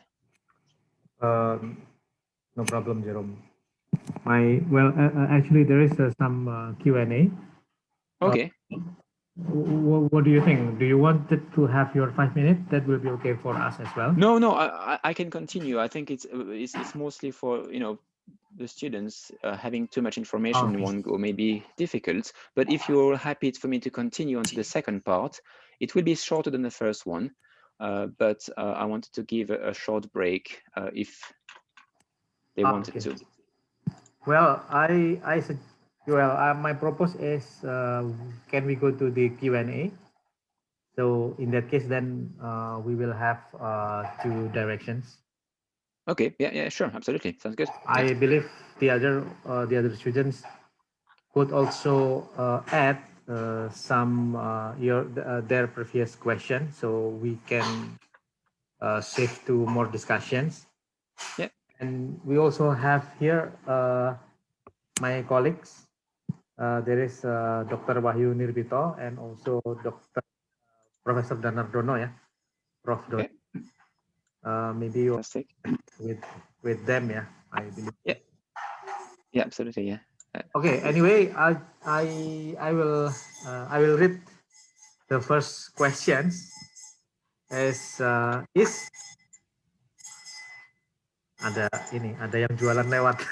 No problem, Jerome. Actually, there is some Q&A. Okay. What do you think? Do you want it to have your 5 minutes? That will be okay for us as well. No, I can continue. I think it's mostly for the students. Having too much information in one go may be difficult. But if you're happy for me to continue onto the second part, it will be shorter than the first one. But I wanted to give a short break if they wanted to. Well, my propose is, can we go to the Q&A? So in that case, then we will have 2 directions. Okay. Yeah. Sure. Absolutely. Sounds good. I believe the other students could also add some their previous question, so we can shift to more discussions. Yeah. And we also have here my colleagues. There is Dr. Wahyu Nirbito and also Dr. Professor Danardono, yeah, Prof. Okay. Maybe Fantastic. with them, yeah, I believe. Yeah, absolutely, yeah. Okay. Anyway, I will read the first questions. Ada yang jualan lewat.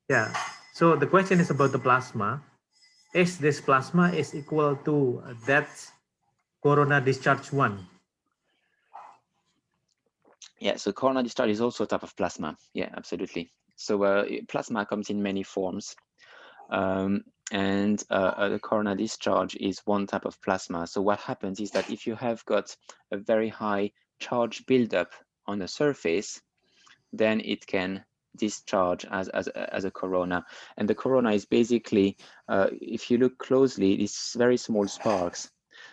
Yeah. So the question is about the plasma. Is this plasma is equal to that corona discharge 1? Yeah, so corona discharge is also a type of plasma. Yeah, absolutely. So plasma comes in many forms. And the corona discharge is one type of plasma. So what happens is that if you have got a very high charge buildup on the surface, then it can discharge as a corona. And the corona is basically, if you look closely, these very small sparks.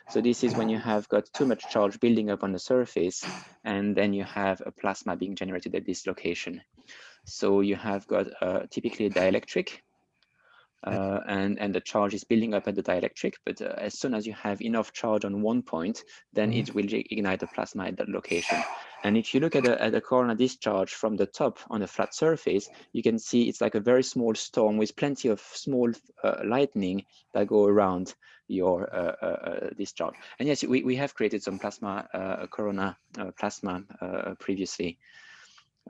So this is when you have got too much charge building up on the surface, and then you have a plasma being generated at this location. So you have got typically a dielectric, and the charge is building up at the dielectric, but as soon as you have enough charge on one point, then it will ignite the plasma at that location. And if you look at a corona discharge from the top on a flat surface, you can see it's like a very small storm with plenty of small lightning that go around your discharge. And yes, we have created some plasma, corona plasma previously.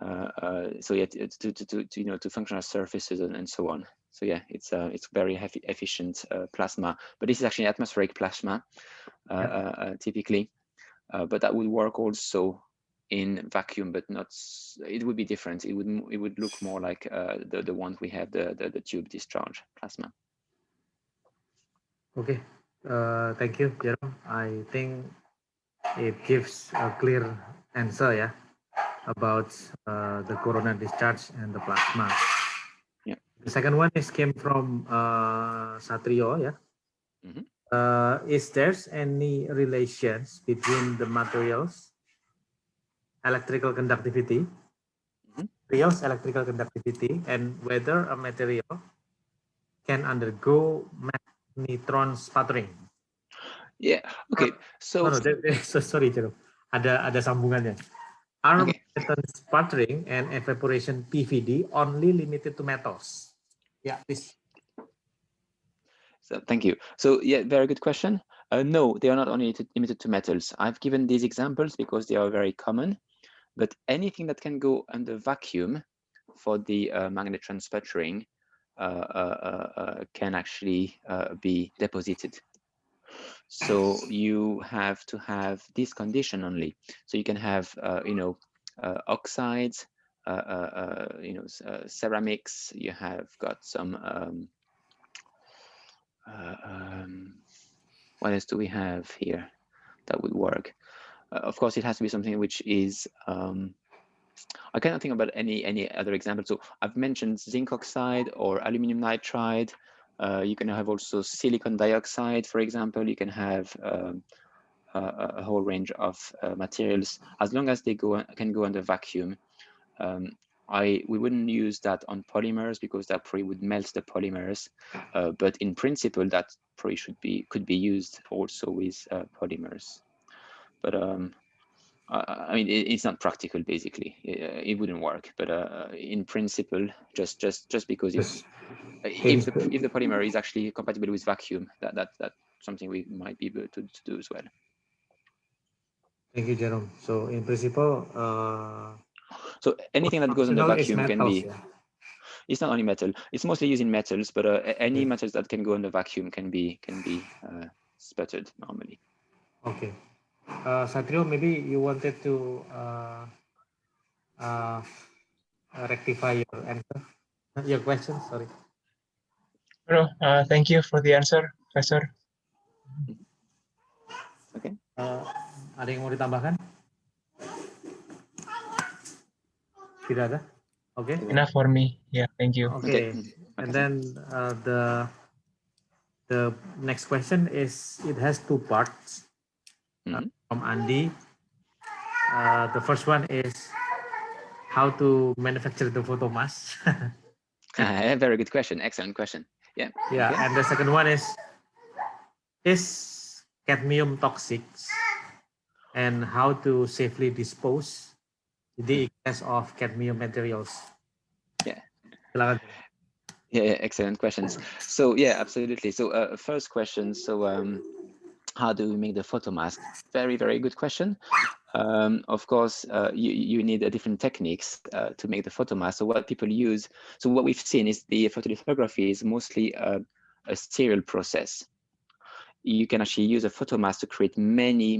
So yeah, to function as surfaces and so on. So yeah, it's very efficient plasma, but this is actually atmospheric plasma typically, but that would work also in vacuum, but not. It would be different. It would look more like the one we have, the tube discharge plasma. Okay, thank you, Jerome. I think it gives a clear answer, yeah, about the corona discharge and the plasma. Yeah. The second one came from Satrio, yeah. Is there any relations between the materials electrical conductivity, materials electrical conductivity, and whether a material can undergo magnetron sputtering? Yeah. Okay. So sorry, Jerome. Ada sambungannya. Are magnetron sputtering and evaporation PVD only limited to metals? Yeah, please. So thank you. So yeah, very good question. No, they are not only limited to metals. I've given these examples because they are very common, but anything that can go under vacuum for the magnetron sputtering can actually be deposited. So you have to have this condition only. So you can have, oxides, ceramics. You have got some What else do we have here that would work? Of course, it has to be something which is, I cannot think about any other example. So I've mentioned zinc oxide or aluminum nitride. You can have also silicon dioxide, for example. You can have a whole range of materials, as long as they can go under vacuum. We wouldn't use that on polymers because that probably would melt the polymers. But in principle, that probably could be used also with polymers. But I mean, it's not practical. Basically, it wouldn't work. But in principle, just because if the polymer is actually compatible with vacuum, that's something we might be able to do as well. Thank you, Jerome. So in principle, so anything that goes under vacuum metals, can be. Yeah. It's not only metal. It's mostly used in metals, but any metals that can go under vacuum can be sputtered normally. Okay. Satrio, maybe you wanted to rectify your answer, your question. Sorry. No, thank you for the answer, Professor. Okay. Ada yang mau ditambahkan? Tidak ada. Okay. Enough for me. Yeah, thank you. Okay. And then the next question is, it has two parts from Andy. The first one is how to manufacture the photomask. Very good question. Excellent question. Yeah. Yeah. Okay. And the second one is cadmium toxic, and how to safely dispose the excess of cadmium materials? Yeah. Yeah, excellent questions. So yeah, absolutely. So first question. So how do we make the photomask? Very good question. Of course, you need different techniques to make the photomask. So what people use, so what we've seen is the photolithography is mostly a serial process. You can actually use a photomask to create many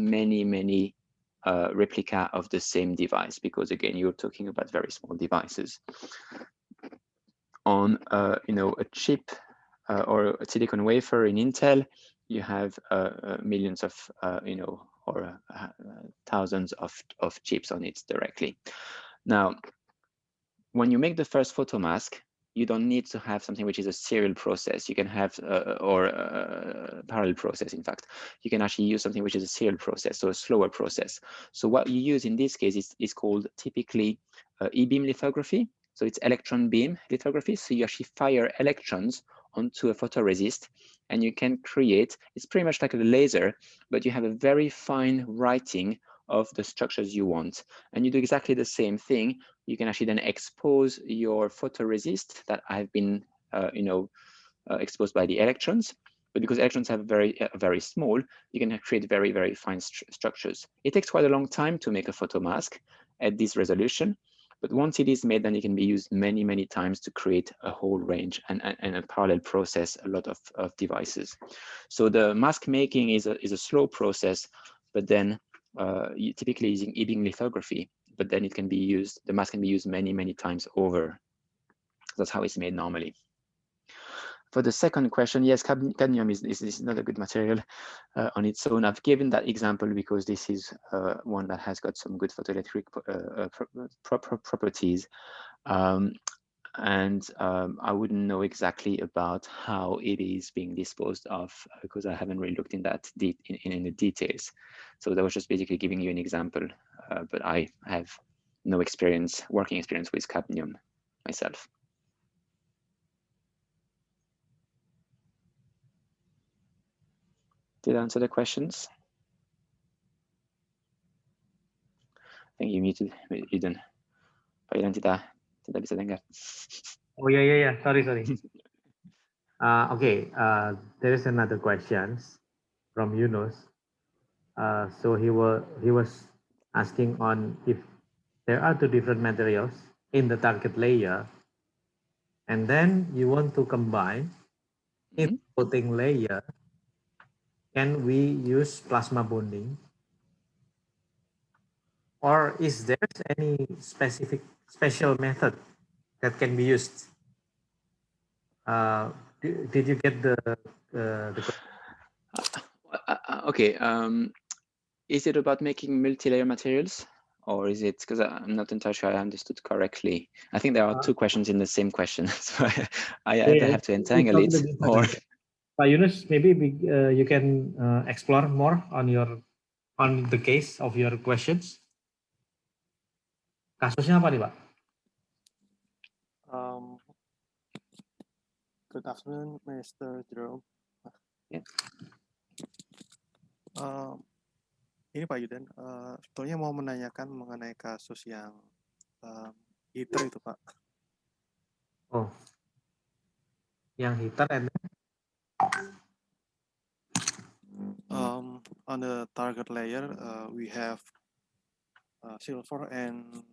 replica of the same device, because again, you're talking about very small devices. On a chip or a silicon wafer in Intel, you have millions of or thousands of chips on it directly. Now, when you make the first photomask, you don't need to have something which is a serial process. You can have or a parallel process. In fact, you can actually use something which is a serial process, so a slower process. So what you use in this case is called typically e-beam lithography. So it's electron beam lithography. So you actually fire electrons onto a photoresist, and you can create, it's pretty much like a laser, but you have a very fine writing of the structures you want. And you do exactly the same thing. You can actually then expose your photoresist that have been exposed by the electrons. But because electrons have very small, you can create very fine structures. It takes quite a long time to make a photomask at this resolution. But once it is made, then it can be used many times to create a whole range and a parallel process, a lot of devices. So the mask making is a slow process, but then you typically using e-beam lithography, but then it can be used, the mask can be used many times over. That's how it's made normally. For the second question, yes, cadmium is not a good material on its own. I've given that example because this is one that has got some good photoelectric properties. And I wouldn't know exactly about how it is being disposed of because I haven't really looked in that in the details. So that was just basically giving you an example, but I have no working experience with cadmium myself. Did I answer the questions? I think you muted, Eden. Pak tidak bisa dengar. Oh yeah. Sorry. Okay. There is another question from Yunus. So he was asking on if there are two different materials in the target layer, and then you want to combine in the coating layer. Can we use plasma bonding, or is there any special method that can be used? Did you get the Okay. Is it about making multi-layer materials, or is it, because I'm not entirely sure I understood correctly. I think there are two questions in the same question, so I either have to entangle it or. Pak Yunus, maybe you can explore more on the case of your questions. Kasusnya apa nih, Pak? Good afternoon, Mr. Jerome. Yeah. Ini Pak Yudan, sebetulnya mau menanyakan mengenai kasus yang heater itu, Pak. Oh, yang heater and on the target layer, we have silver and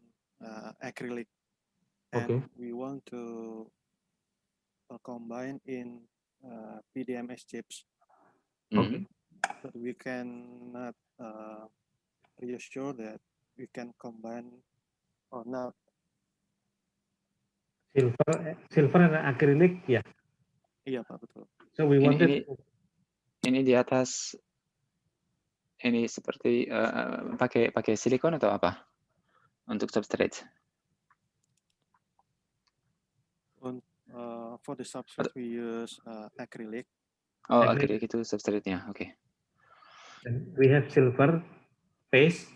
acrylic, and we want to combine in PDMS chips. Okay. But we cannot reassure that we can combine or not. Silver and acrylic, ya. Iya Pak, betul. So we wanted. Ini di atas ini seperti pakai silikon atau apa untuk substrate? For the substrate we use acrylic. Oh, acrylic itu substrate-nya, okay. And we have silver paste,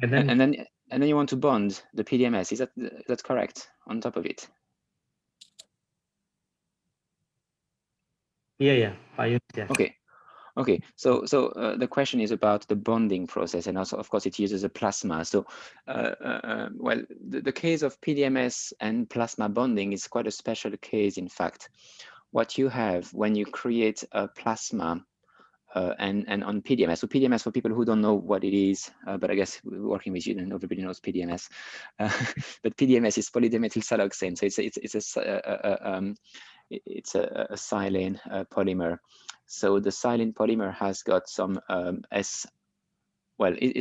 and then you want to bond the PDMS. Is that correct? On top of it. Yeah, Pak Yunus, yeah. Okay. So the question is about the bonding process, and also, of course, it uses a plasma. So, well, the case of PDMS and plasma bonding is quite a special case. In fact, what you have when you create a plasma and on PDMS. So PDMS, for people who don't know what it is, but I guess working with you, and everybody knows PDMS. But PDMS is polydimethyl siloxane. So it's a silane polymer. So the silane polymer has got some it's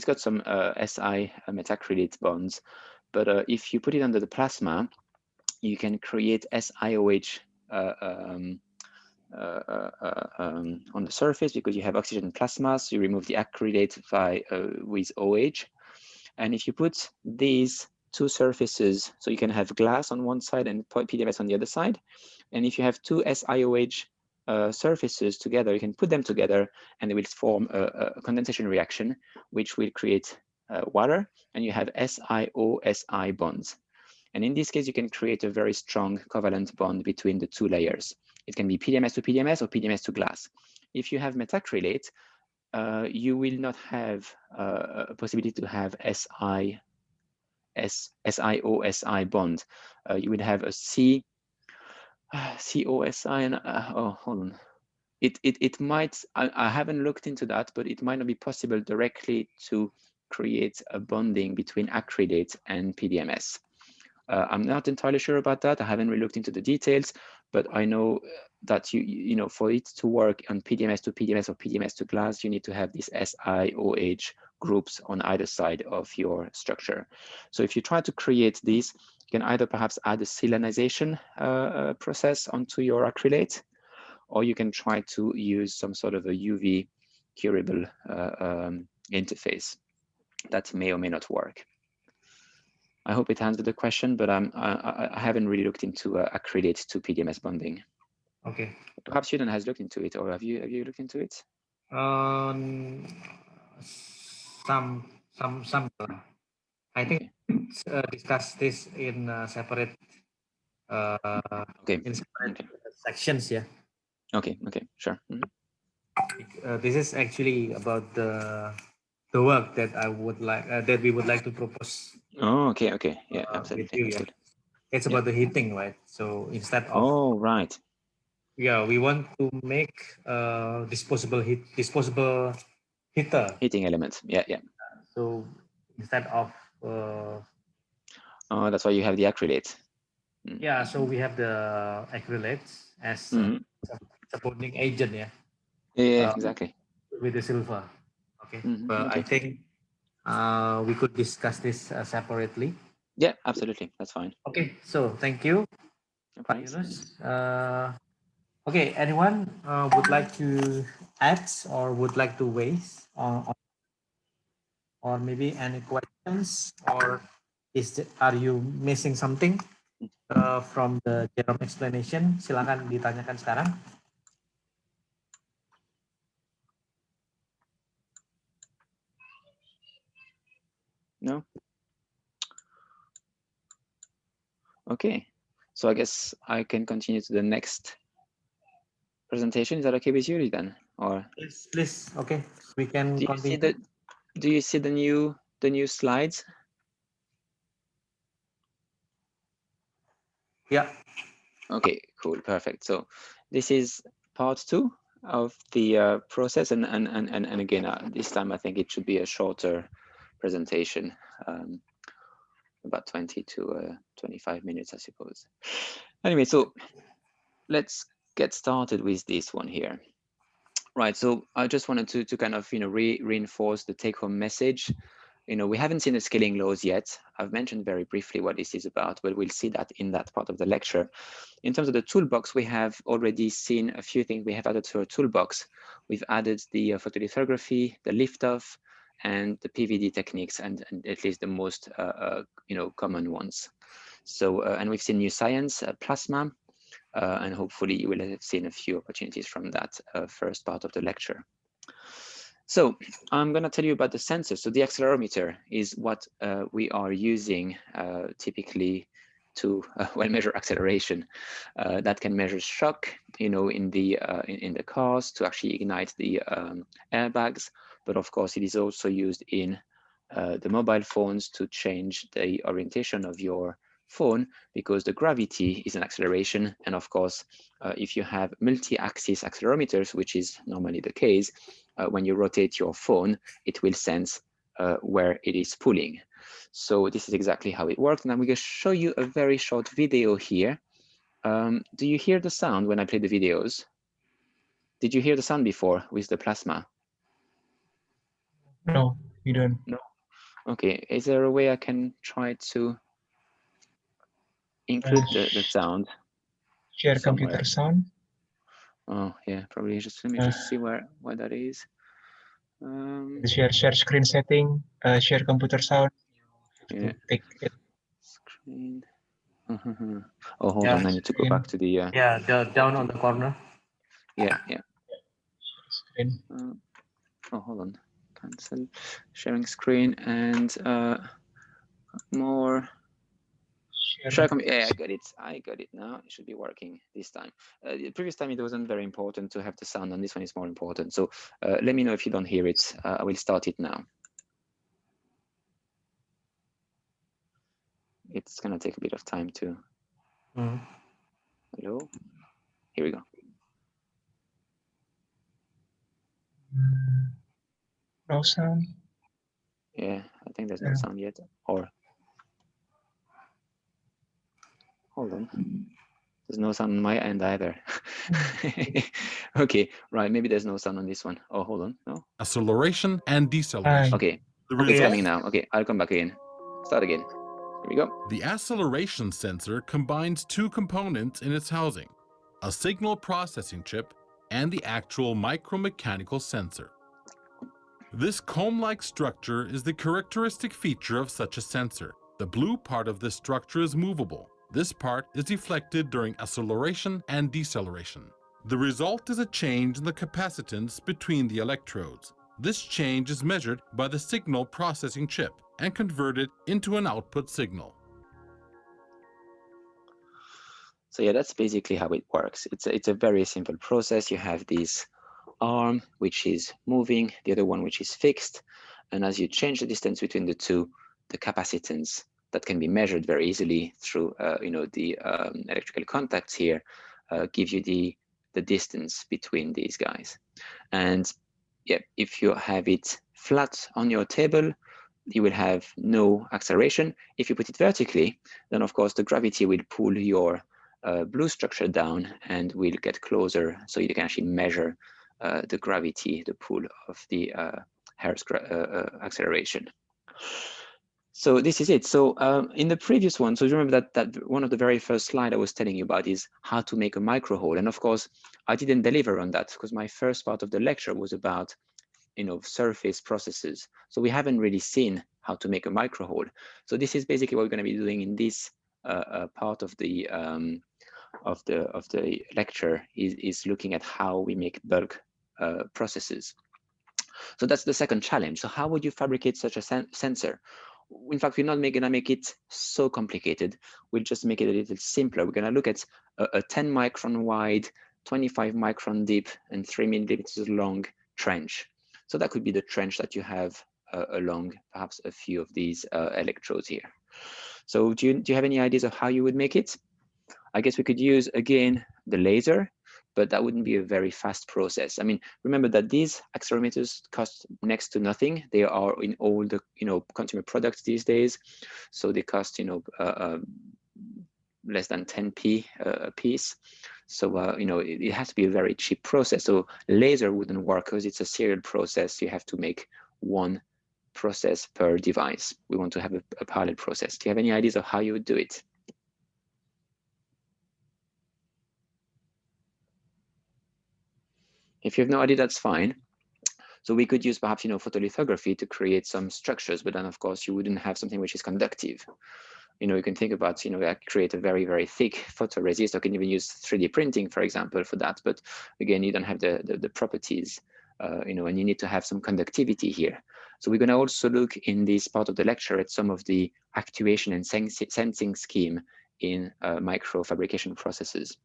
got some Si methacrylate bonds, but if you put it under the plasma, you can create SiOH on the surface because you have oxygen plasma. So you remove the acrylate with OH, and if you put these two surfaces, so you can have glass on one side and PDMS on the other side, and if you have two SiOH surfaces together, you can put them together and they will form a condensation reaction, which will create water, and you have SiO-Si bonds. And in this case, you can create a very strong covalent bond between the two layers. It can be PDMS to PDMS or PDMS to glass. If you have methacrylate, you will not have a possibility to have SiO-Si bond. You would have a COSI and hold on. It might, I haven't looked into that, but it might not be possible directly to create a bonding between acrylate and PDMS. I'm not entirely sure about that. I haven't really looked into the details, but I know that you know, for it to work on PDMS to PDMS or PDMS to glass, you need to have these SiOH groups on either side of your structure. So if you try to create these, you can either perhaps add a silanization process onto your acrylate, or you can try to use some sort of a UV curable interface. That may or may not work. I hope it answered the question, but I haven't really looked into acrylate to PDMS bonding. Okay. Perhaps Yudan has looked into it, or have you looked into it? Some. I think discuss this in separate sections. Yeah. Okay. Sure. This is actually about the work that I would like that we would like to propose. Oh, okay. Yeah, absolutely. You, yeah. It's about the heating, right? So instead of right. Yeah, we want to make disposable heater. Heating elements. Yeah. So instead of that's why you have the acrylate. Yeah, so we have the acrylates as supporting agent. Yeah, exactly. With the silver. Okay, but okay. I think we could discuss this separately. Yeah, absolutely. That's fine. Okay, so thank you, Pak Yunus. Okay, anyone would like to adds or would like to raise, or maybe any questions, or are you missing something from the Jerome explanation? Silakan ditanyakan sekarang. No? Okay, so I guess I can continue to the next presentation. Is that okay with you then? Or Please. Okay, we can continue. Do you see the new slides? Yeah. Okay, cool, perfect. So this is part 2 of the process, and again, this time I think it should be a shorter presentation, about 20 to 25 minutes, I suppose. Anyway, so let's get started with this one here. Right, so I just wanted to kind of, reinforce the take-home message. We haven't seen the scaling laws yet. I've mentioned very briefly what this is about, but we'll see that in that part of the lecture. In terms of the toolbox, we have already seen a few things we have added to our toolbox. We've added the photolithography, the lift-off, and the PVD techniques, and at least the most common ones. So, and we've seen new science, plasma, and hopefully you will have seen a few opportunities from that first part of the lecture. So I'm going to tell you about the sensor. So the accelerometer is what we are using typically to measure acceleration. That can measure shock, in the cars to actually ignite the airbags. But of course, it is also used in the mobile phones to change the orientation of your phone, because the gravity is an acceleration. And of course, if you have multi-axis accelerometers, which is normally the case, when you rotate your phone, it will sense where it is pulling. So this is exactly how it works. And I'm going to show you a very short video here. Do you hear the sound when I play the videos? Did you hear the sound before with the plasma? No, you don't. No. Okay, is there a way I can try to include the sound? Share somewhere? computer sound. Oh yeah, probably just let me just see where that is. Share screen setting. Share computer sound. Yeah. Take it. Screen. Oh, hold on. I need to go back to the. Yeah, down on the corner. Yeah. Screen. Oh, hold on. Cancel sharing screen and more. Yeah, I got it now. It should be working this time. The previous time it wasn't very important to have the sound, and this one is more important. So let me know if you don't hear it. I will start it now. It's gonna take a bit of time to. Hello. Here we go. No sound. Yeah, I think there's no sound yet. Or hold on. There's no sound on my end either. Okay, right. Maybe there's no sound on this one. Oh, hold on. No. Acceleration and deceleration. Okay. It's coming now. Okay, I'll come back again. Start again. Here we go. The acceleration sensor combines two components in its housing, a signal processing chip and the actual micromechanical sensor. This comb-like structure is the characteristic feature of such a sensor. The blue part of this structure is movable. This part is deflected during acceleration and deceleration. The result is a change in the capacitance between the electrodes. This change is measured by the signal processing chip and converted into an output signal. So yeah, that's basically how it works. It's a very simple process. You have this arm which is moving, the other one which is fixed, and as you change the distance between the two, the capacitance that can be measured very easily through the electrical contacts here give you the distance between these guys. And yeah, if you have it flat on your table, you will have no acceleration. If you put it vertically, then of course the gravity will pull your blue structure down and will get closer, so you can actually measure the gravity, the pull of the Hertz acceleration. So this is it. So in the previous one, so you remember that one of the very first slide I was telling you about is how to make a micro hole. And of course, I didn't deliver on that because my first part of the lecture was about, you know, surface processes. So we haven't really seen how to make a micro hole. So this is basically what we're going to be doing in this part of the lecture is looking at how we make bulk processes. So that's the second challenge. So how would you fabricate such a sensor? In fact, we're not going to make it so complicated. We'll just make it a little simpler. We're going to look at a 10 micron wide, 25 micron deep, and 3 millimeters long trench. So that could be the trench that you have along perhaps a few of these electrodes here. So do you have any ideas of how you would make it? I guess we could use, again, the laser, but that wouldn't be a very fast process. I mean, remember that these accelerometers cost next to nothing. They are in all the, you know, consumer products these days. So they cost, you know, less than 10p a piece. So, you know, it has to be a very cheap process. So laser wouldn't work because it's a serial process. You have to make one process per device. We want to have a pilot process. Do you have any ideas of how you would do it? If you have no idea, that's fine. So we could use perhaps, you know, photolithography to create some structures, but then of course you wouldn't have something which is conductive. You know, you can think about, you know, create a very, very thick photoresist, or can even use 3D printing, for example, for that. But again, you don't have the properties, you know, and you need to have some conductivity here. So we're going to also look in this part of the lecture at some of the actuation and sensing scheme in micro fabrication processes.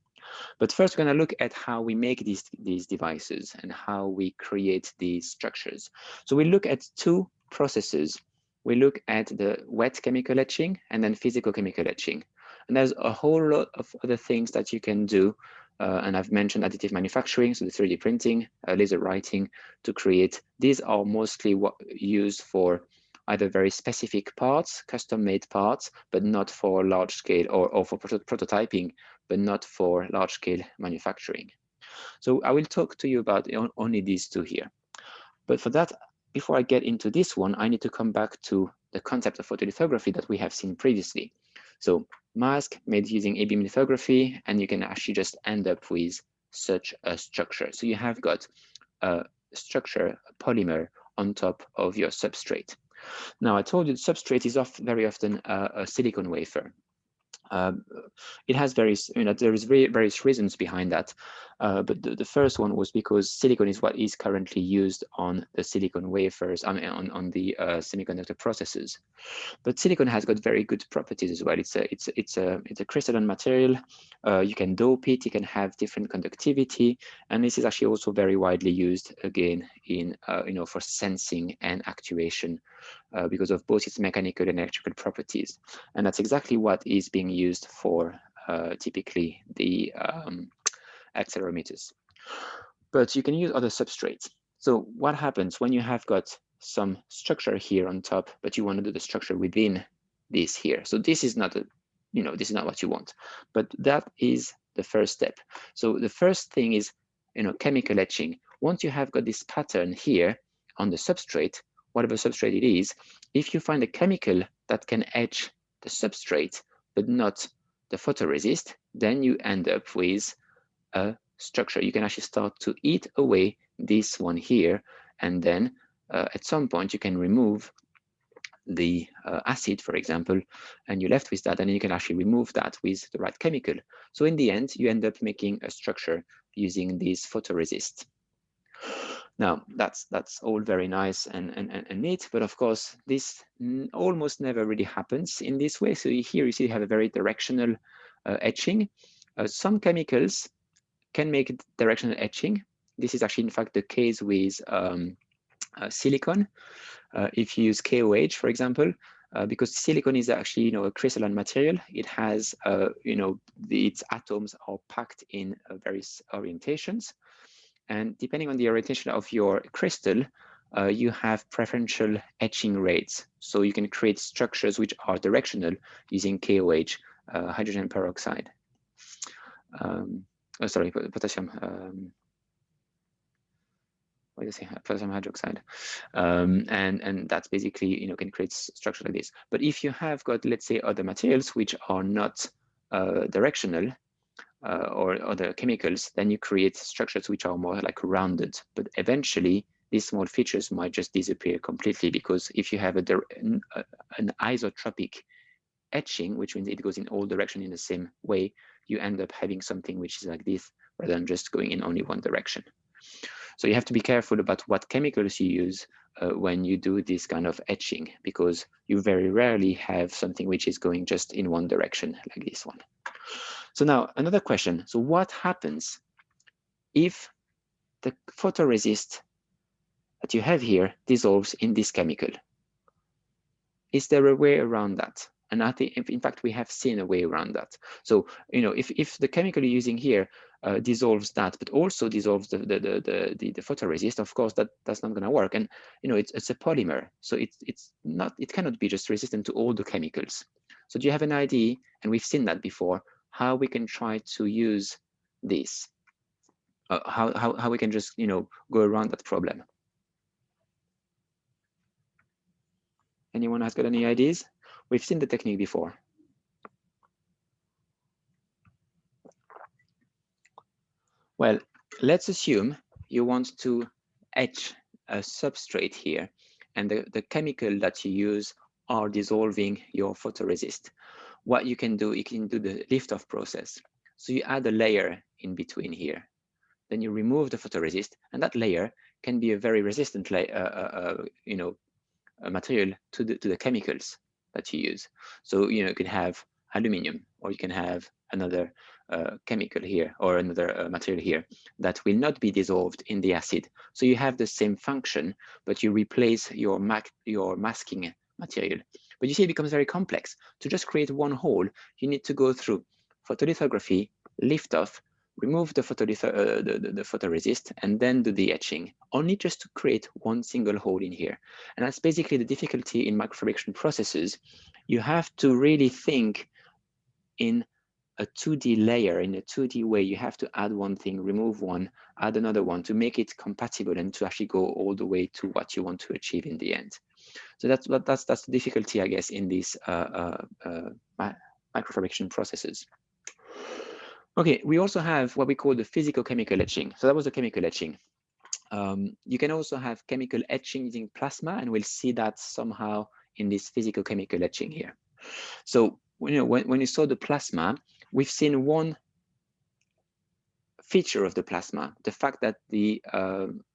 But first, we're going to look at how we make these devices and how we create these structures. So we look at two processes. We look at the wet chemical etching and then physical chemical etching. And there's a whole lot of other things that you can do. And I've mentioned additive manufacturing, so the 3D printing, laser writing to create. These are mostly used for either very specific parts, custom-made parts, but not for large scale, or for prototyping, but not for large-scale manufacturing. So I will talk to you about only these two here. But for that, before I get into this one, I need to come back to the concept of photolithography that we have seen previously. So mask made using A-beam lithography, and you can actually just end up with such a structure. So you have got a structure, a polymer on top of your substrate. Now, I told you the substrate is very often a silicon wafer. It has various, you know, there is various reasons behind that. But the first one was because silicon is what is currently used on the silicon wafers, I mean, on the semiconductor processes. But silicon has got very good properties as well. It's a crystalline material. You can dope it. You can have different conductivity, and this is actually also very widely used again in you know, for sensing and actuation because of both its mechanical and electrical properties. And that's exactly what is being used for typically the accelerometers. But you can use other substrates. So what happens when you have got some structure here on top, but you want to do the structure within this here? So this is not a, you know, this is not what you want, but that is the first step. So the first thing is, you know, chemical etching. Once you have got this pattern here on the substrate, whatever substrate it is, if you find a chemical that can etch the substrate, but not the photoresist, then you end up with a structure. You can actually start to eat away this one here, and then at some point you can remove the acid, for example, and you're left with that, and then you can actually remove that with the right chemical. So in the end, you end up making a structure using these photoresists. Now, that's all very nice and neat, but of course, this almost never really happens in this way. So here you see you have a very directional etching. Some chemicals can make directional etching. This is actually, in fact, the case with silicon. If you use KOH, for example, because silicon is actually, you know, a crystalline material. It has, you know, its atoms are packed in various orientations. And depending on the orientation of your crystal, you have preferential etching rates. So you can create structures which are directional using KOH, hydrogen peroxide. Sorry, potassium. what do you say, potassium hydroxide, and that's basically, you know, can create structure like this. But if you have got, let's say, other materials which are not directional, or other chemicals, then you create structures which are more like rounded. But eventually, these small features might just disappear completely, because if you have an isotropic etching, which means it goes in all directions in the same way, you end up having something which is like this, rather than just going in only one direction. So you have to be careful about what chemicals you use when you do this kind of etching, because you very rarely have something which is going just in one direction like this one. So now another question. So what happens if the photoresist that you have here dissolves in this chemical? Is there a way around that? And I think, in fact, we have seen a way around that. So, you know, if the chemical you're using here dissolves that, but also dissolves the photoresist, of course, that's not going to work. And, you know, it's a polymer, so it cannot be just resistant to all the chemicals. So do you have an idea? And we've seen that before, how we can try to use this, how we can just, you know, go around that problem. Anyone has got any ideas? We've seen the technique before. Well, let's assume you want to etch a substrate here, and the chemical that you use are dissolving your photoresist. What you can do the lift-off process. So you add a layer in between here. Then you remove the photoresist, and that layer can be a very resistant you know, a material to the chemicals that you use. So, you know, you can have aluminum, or you can have another chemical here, or another material here that will not be dissolved in the acid. So you have the same function, but you replace your masking material. But you see, it becomes very complex. To just create one hole, you need to go through photolithography, lift off, remove the photoresist, and then do the etching, only just to create one single hole in here. And that's basically the difficulty in microfabrication processes. You have to really think in a 2D layer, in a 2D way. You have to add one thing, remove one, add another one to make it compatible and to actually go all the way to what you want to achieve in the end. So that's the difficulty, I guess, in these microfabrication processes. Okay, we also have what we call the physical-chemical etching. So that was the chemical etching. You can also have chemical etching using plasma, and we'll see that somehow in this physical-chemical etching here. So, you know, when you saw the plasma, we've seen one feature of the plasma, the fact that the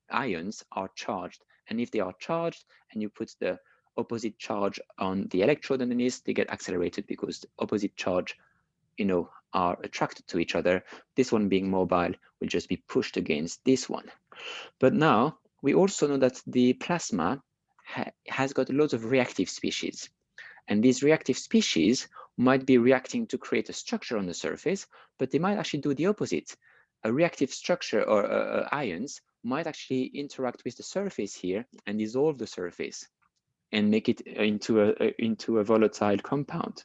ions are charged. And if they are charged and you put the opposite charge on the electrode underneath, they get accelerated because the opposite charge, you know, are attracted to each other. This one being mobile will just be pushed against this one. But now we also know that the plasma has got lots of reactive species. And these reactive species might be reacting to create a structure on the surface, but they might actually do the opposite. A reactive structure or ions might actually interact with the surface here and dissolve the surface and make it into a volatile compound.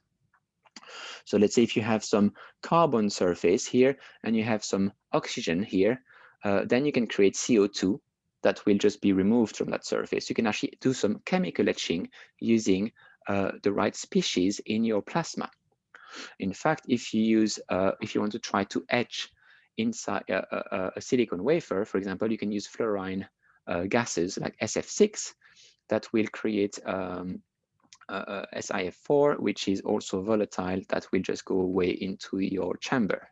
So let's say if you have some carbon surface here and you have some oxygen here, then you can create CO2 that will just be removed from that surface. You can actually do some chemical etching using the right species in your plasma. In fact, if you want to try to etch inside a silicon wafer, for example, you can use fluorine gases like SF6 that will create SiF4, which is also volatile, that will just go away into your chamber.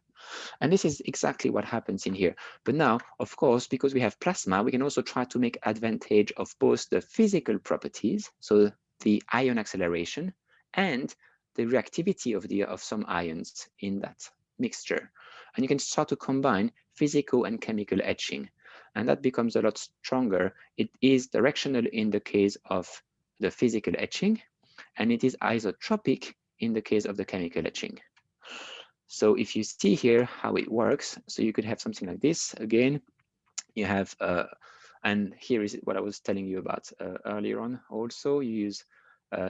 And this is exactly what happens in here. But now, of course, because we have plasma, we can also try to make advantage of both the physical properties, so the ion acceleration, and the reactivity of some ions in that mixture. And you can start to combine physical and chemical etching. And that becomes a lot stronger. It is directional in the case of the physical etching, and it is isotropic in the case of the chemical etching. So if you see here how it works, so you could have something like this. Again, you have, and here is what I was telling you about earlier on also. You use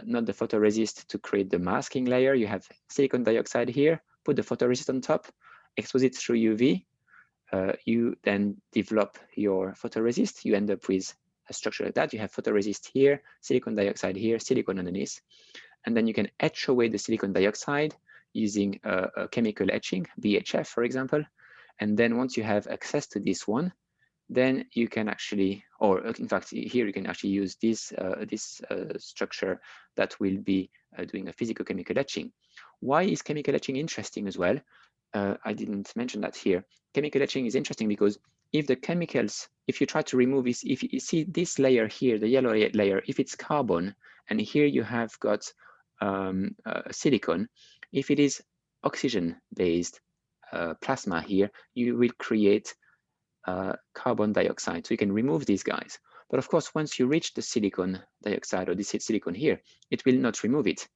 not the photoresist to create the masking layer. You have silicon dioxide here, put the photoresist on top, expose it through UV, you then develop your photoresist. You end up with a structure like that. You have photoresist here, silicon dioxide here, silicon underneath, and then you can etch away the silicon dioxide using a chemical etching, BHF, for example. And then once you have access to this one, then you can actually, or in fact, here you can actually use this structure that will be doing a physicochemical etching. Why is chemical etching interesting as well? I didn't mention that here. Chemical etching is interesting because if the chemicals, if you try to remove this, if you see this layer here, the yellow layer, if it's carbon, and here you have got silicon, if it is oxygen-based plasma here, you will create carbon dioxide. So you can remove these guys. But of course, once you reach the silicon dioxide or this silicon here, it will not remove it.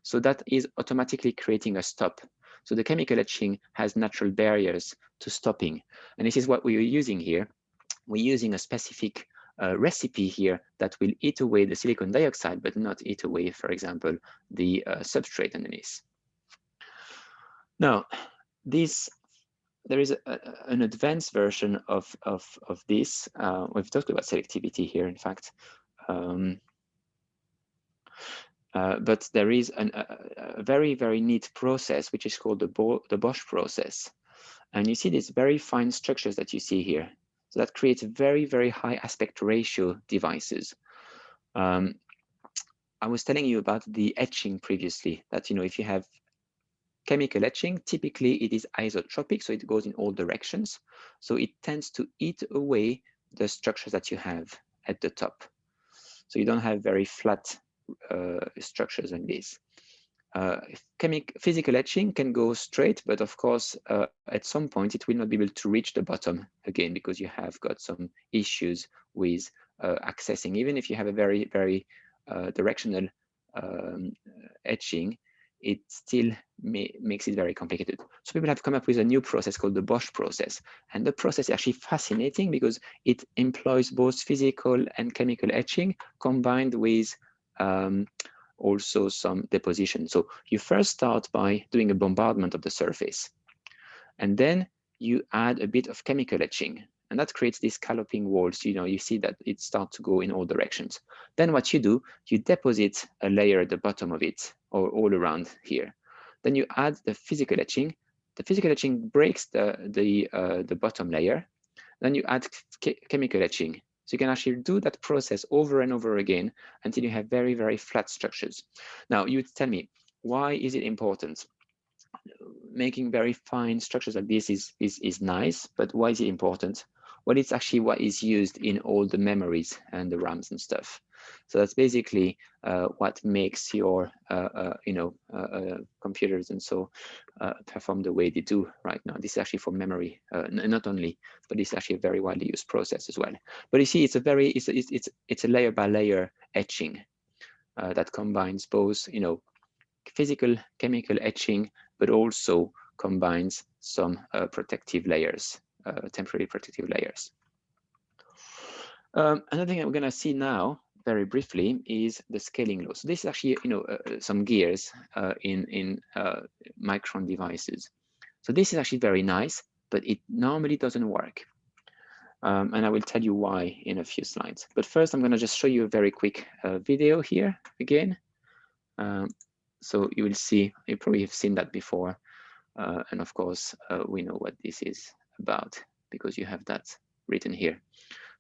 So that is automatically creating a stop. So the chemical etching has natural barriers to stopping. And this is what we are using here. We're using a specific recipe here that will eat away the silicon dioxide, but not eat away, for example, the substrate underneath. Now, there is an advanced version of this. We've talked about selectivity here, in fact. But there is a very, very neat process, which is called the Bosch process. And you see these very fine structures that you see here. So that creates very, very high aspect ratio devices. I was telling you about the etching previously, that, you know, if you have chemical etching, typically it is isotropic, so it goes in all directions. So it tends to eat away the structures that you have at the top. So you don't have very flat structures like this. Physical etching can go straight, but of course, at some point it will not be able to reach the bottom again, because you have got some issues with accessing. Even if you have a very, very directional etching, it still makes it very complicated. So people have come up with a new process called the Bosch process. And the process is actually fascinating because it employs both physical and chemical etching combined with also some deposition. So you first start by doing a bombardment of the surface, and then you add a bit of chemical etching, and that creates these scalloping walls. You know, you see that it starts to go in all directions. Then what you do, you deposit a layer at the bottom of it, or all around here. Then you add the physical etching. The physical etching breaks the bottom layer. Then you add chemical etching. So you can actually do that process over and over again until you have very, very flat structures. Now, you would tell me, why is it important? Making very fine structures like this is nice, but why is it important? Well, it's actually what is used in all the memories and the RAMs and stuff. So that's basically what makes your computers and so perform the way they do right now. This is actually for memory, not only, but it's actually a very widely used process as well. But you see, it's a layer by layer etching that combines both, you know, physical chemical etching, but also combines some protective layers, temporary protective layers. Another thing that we're going to see now, very briefly, is the scaling law. So this is actually, you know, some gears in micron devices. So this is actually very nice, but it normally doesn't work. And I will tell you why in a few slides. But first, I'm going to just show you a very quick video here again. So you will see, you probably have seen that before. And of course, we know what this is about because you have that written here.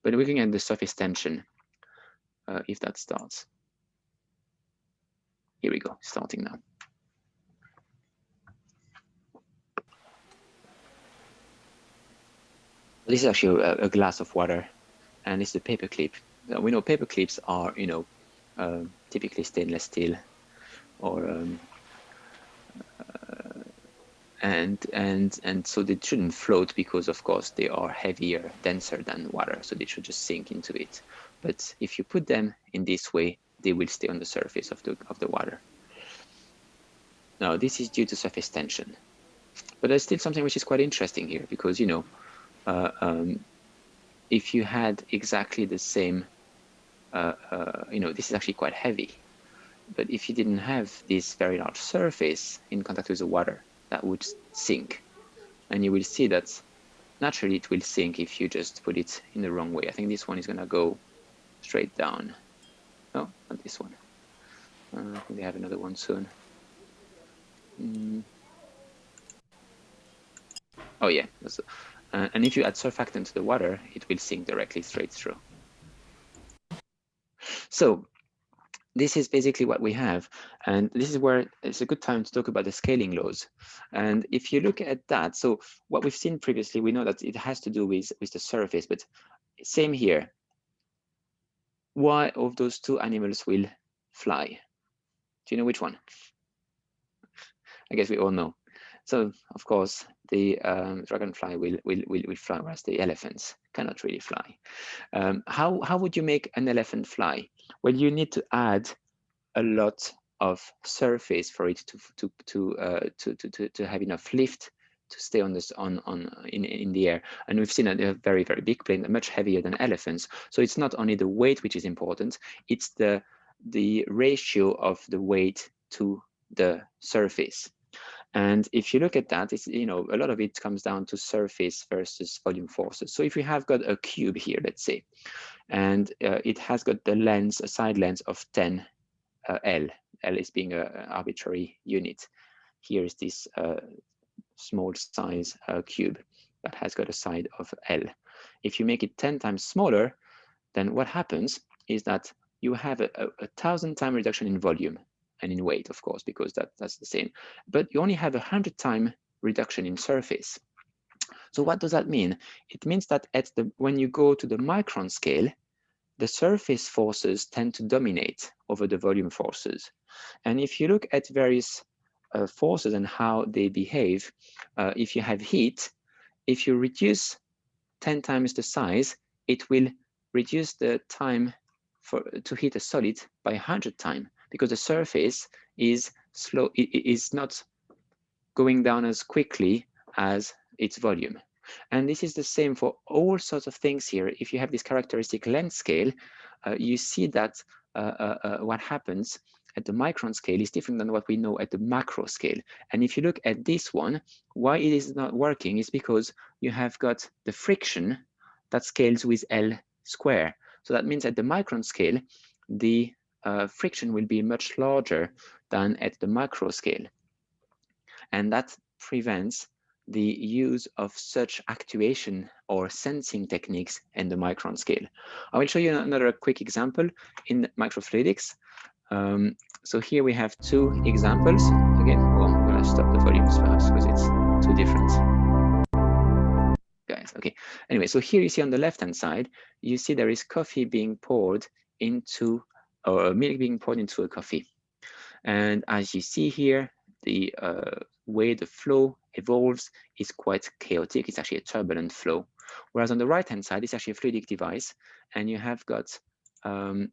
But looking at the surface tension, if that starts. Here we go, starting now. This is actually a glass of water, and it's a paper clip. We know paper clips are, you know, typically stainless steel, or and so they shouldn't float because, of course, they are heavier, denser than water, so they should just sink into it. But if you put them in this way, they will stay on the surface of the water. Now, this is due to surface tension, but there's still something which is quite interesting here, because, you know, if you had exactly the same, you know, this is actually quite heavy, but if you didn't have this very large surface in contact with the water, that would sink. And you will see that naturally it will sink if you just put it in the wrong way. I think this one is going to go straight down. No, not this one. I think they have another one soon. Oh yeah, and if you add surfactant to the water, it will sink directly straight through. So this is basically what we have, and this is where it's a good time to talk about the scaling laws. And if you look at that, so what we've seen previously, we know that it has to do with the surface, but same here. Why of those two animals will fly? Do you know which one? I guess we all know. So of course the dragonfly will fly, whereas the elephants cannot really fly. How would you make an elephant fly? Well, you need to add a lot of surface for it to have enough lift to stay on this in the air. And we've seen that they're very big plane, much heavier than elephants. So it's not only the weight which is important, it's the ratio of the weight to the surface. And if you look at that, it's, you know, a lot of it comes down to surface versus volume forces. So if we have got a cube here, let's say, and it has got the length, a side length of 10 L. L is being an arbitrary unit. Here is this small size cube that has got a side of L. If you make it 10 times smaller, then what happens is that you have a 1,000-time reduction in volume and in weight, of course, because that's the same. But you only have a 100-time reduction in surface. So what does that mean? It means that when you go to the micron scale, the surface forces tend to dominate over the volume forces. And if you look at various forces and how they behave, if you have heat, if you reduce 10 times the size, it will reduce the time to heat a solid by 100 times, because the surface is slow, it is not going down as quickly as its volume. And this is the same for all sorts of things here. If you have this characteristic length scale, you see that what happens at the micron scale is different than what we know at the macro scale. And if you look at this one, why it is not working is because you have got the friction that scales with L square. So that means at the micron scale, the friction will be much larger than at the macro scale. And that prevents the use of such actuation or sensing techniques in the micron scale. I will show you another quick example in microfluidics. So here we have two examples. Again, well, I'm going to stop the volumes first because it's too different. Guys, okay. Anyway, so here you see on the left-hand side, you see there is coffee being poured into, or milk being poured into a coffee. And as you see here, the way the flow evolves is quite chaotic. It's actually a turbulent flow. Whereas on the right-hand side, it's actually a fluidic device. And you have got 3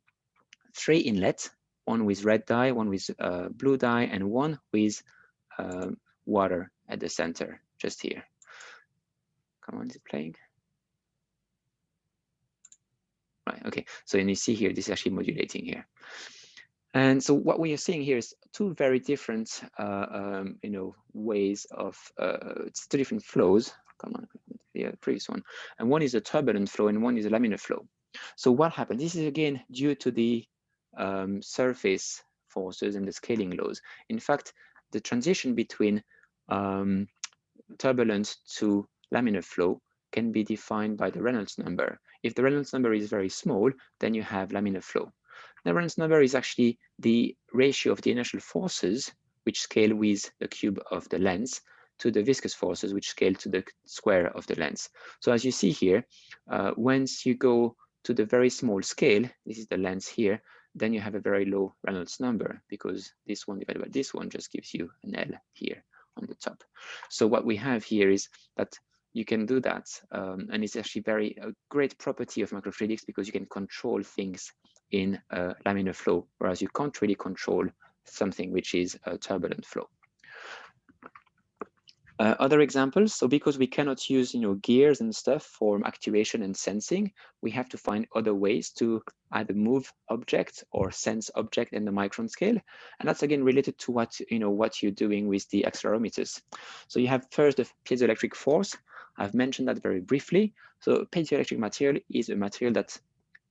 inlets, one with red dye, one with blue dye, and one with water at the center, just here. Come on, is it playing? Right, okay. So you see here, this is actually modulating here. And so what we are seeing here is two very different, ways of, it's 2 different flows. Come on, the previous one. And one is a turbulent flow and one is a laminar flow. So what happened? This is again due to the surface forces and the scaling laws. In fact, the transition between turbulent to laminar flow can be defined by the Reynolds number. If the Reynolds number is very small, then you have laminar flow. The Reynolds number is actually the ratio of the inertial forces, which scale with the cube of the length, to the viscous forces, which scale to the square of the length. So as you see here, once you go to the very small scale, this is the length here, then you have a very low Reynolds number, because this one divided by this one just gives you an L here on the top. So what we have here is that you can do that, and it's actually a great property of microfluidics, because you can control things in laminar flow, whereas you can't really control something which is a turbulent flow. Other examples, so because we cannot use gears and stuff for actuation and sensing, we have to find other ways to either move objects or sense object in the micron scale. And that's again related to what you're doing with the accelerometers. So you have first the piezoelectric force. I've mentioned that very briefly. So piezoelectric material is a material that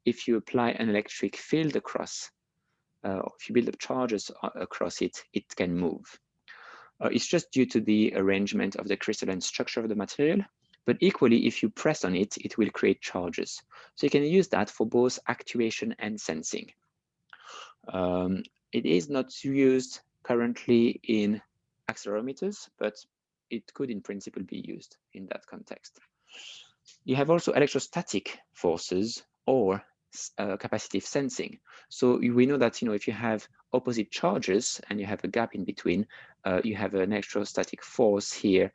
if you apply an electric field across, or if you build up charges across it, it can move. It's just due to the arrangement of the crystalline structure of the material, but equally, if you press on it, it will create charges. So you can use that for both actuation and sensing. It is not used currently in accelerometers, but it could in principle be used in that context. You have also electrostatic forces or capacitive sensing. So we know that if you have opposite charges and you have a gap in between, you have an electrostatic force here,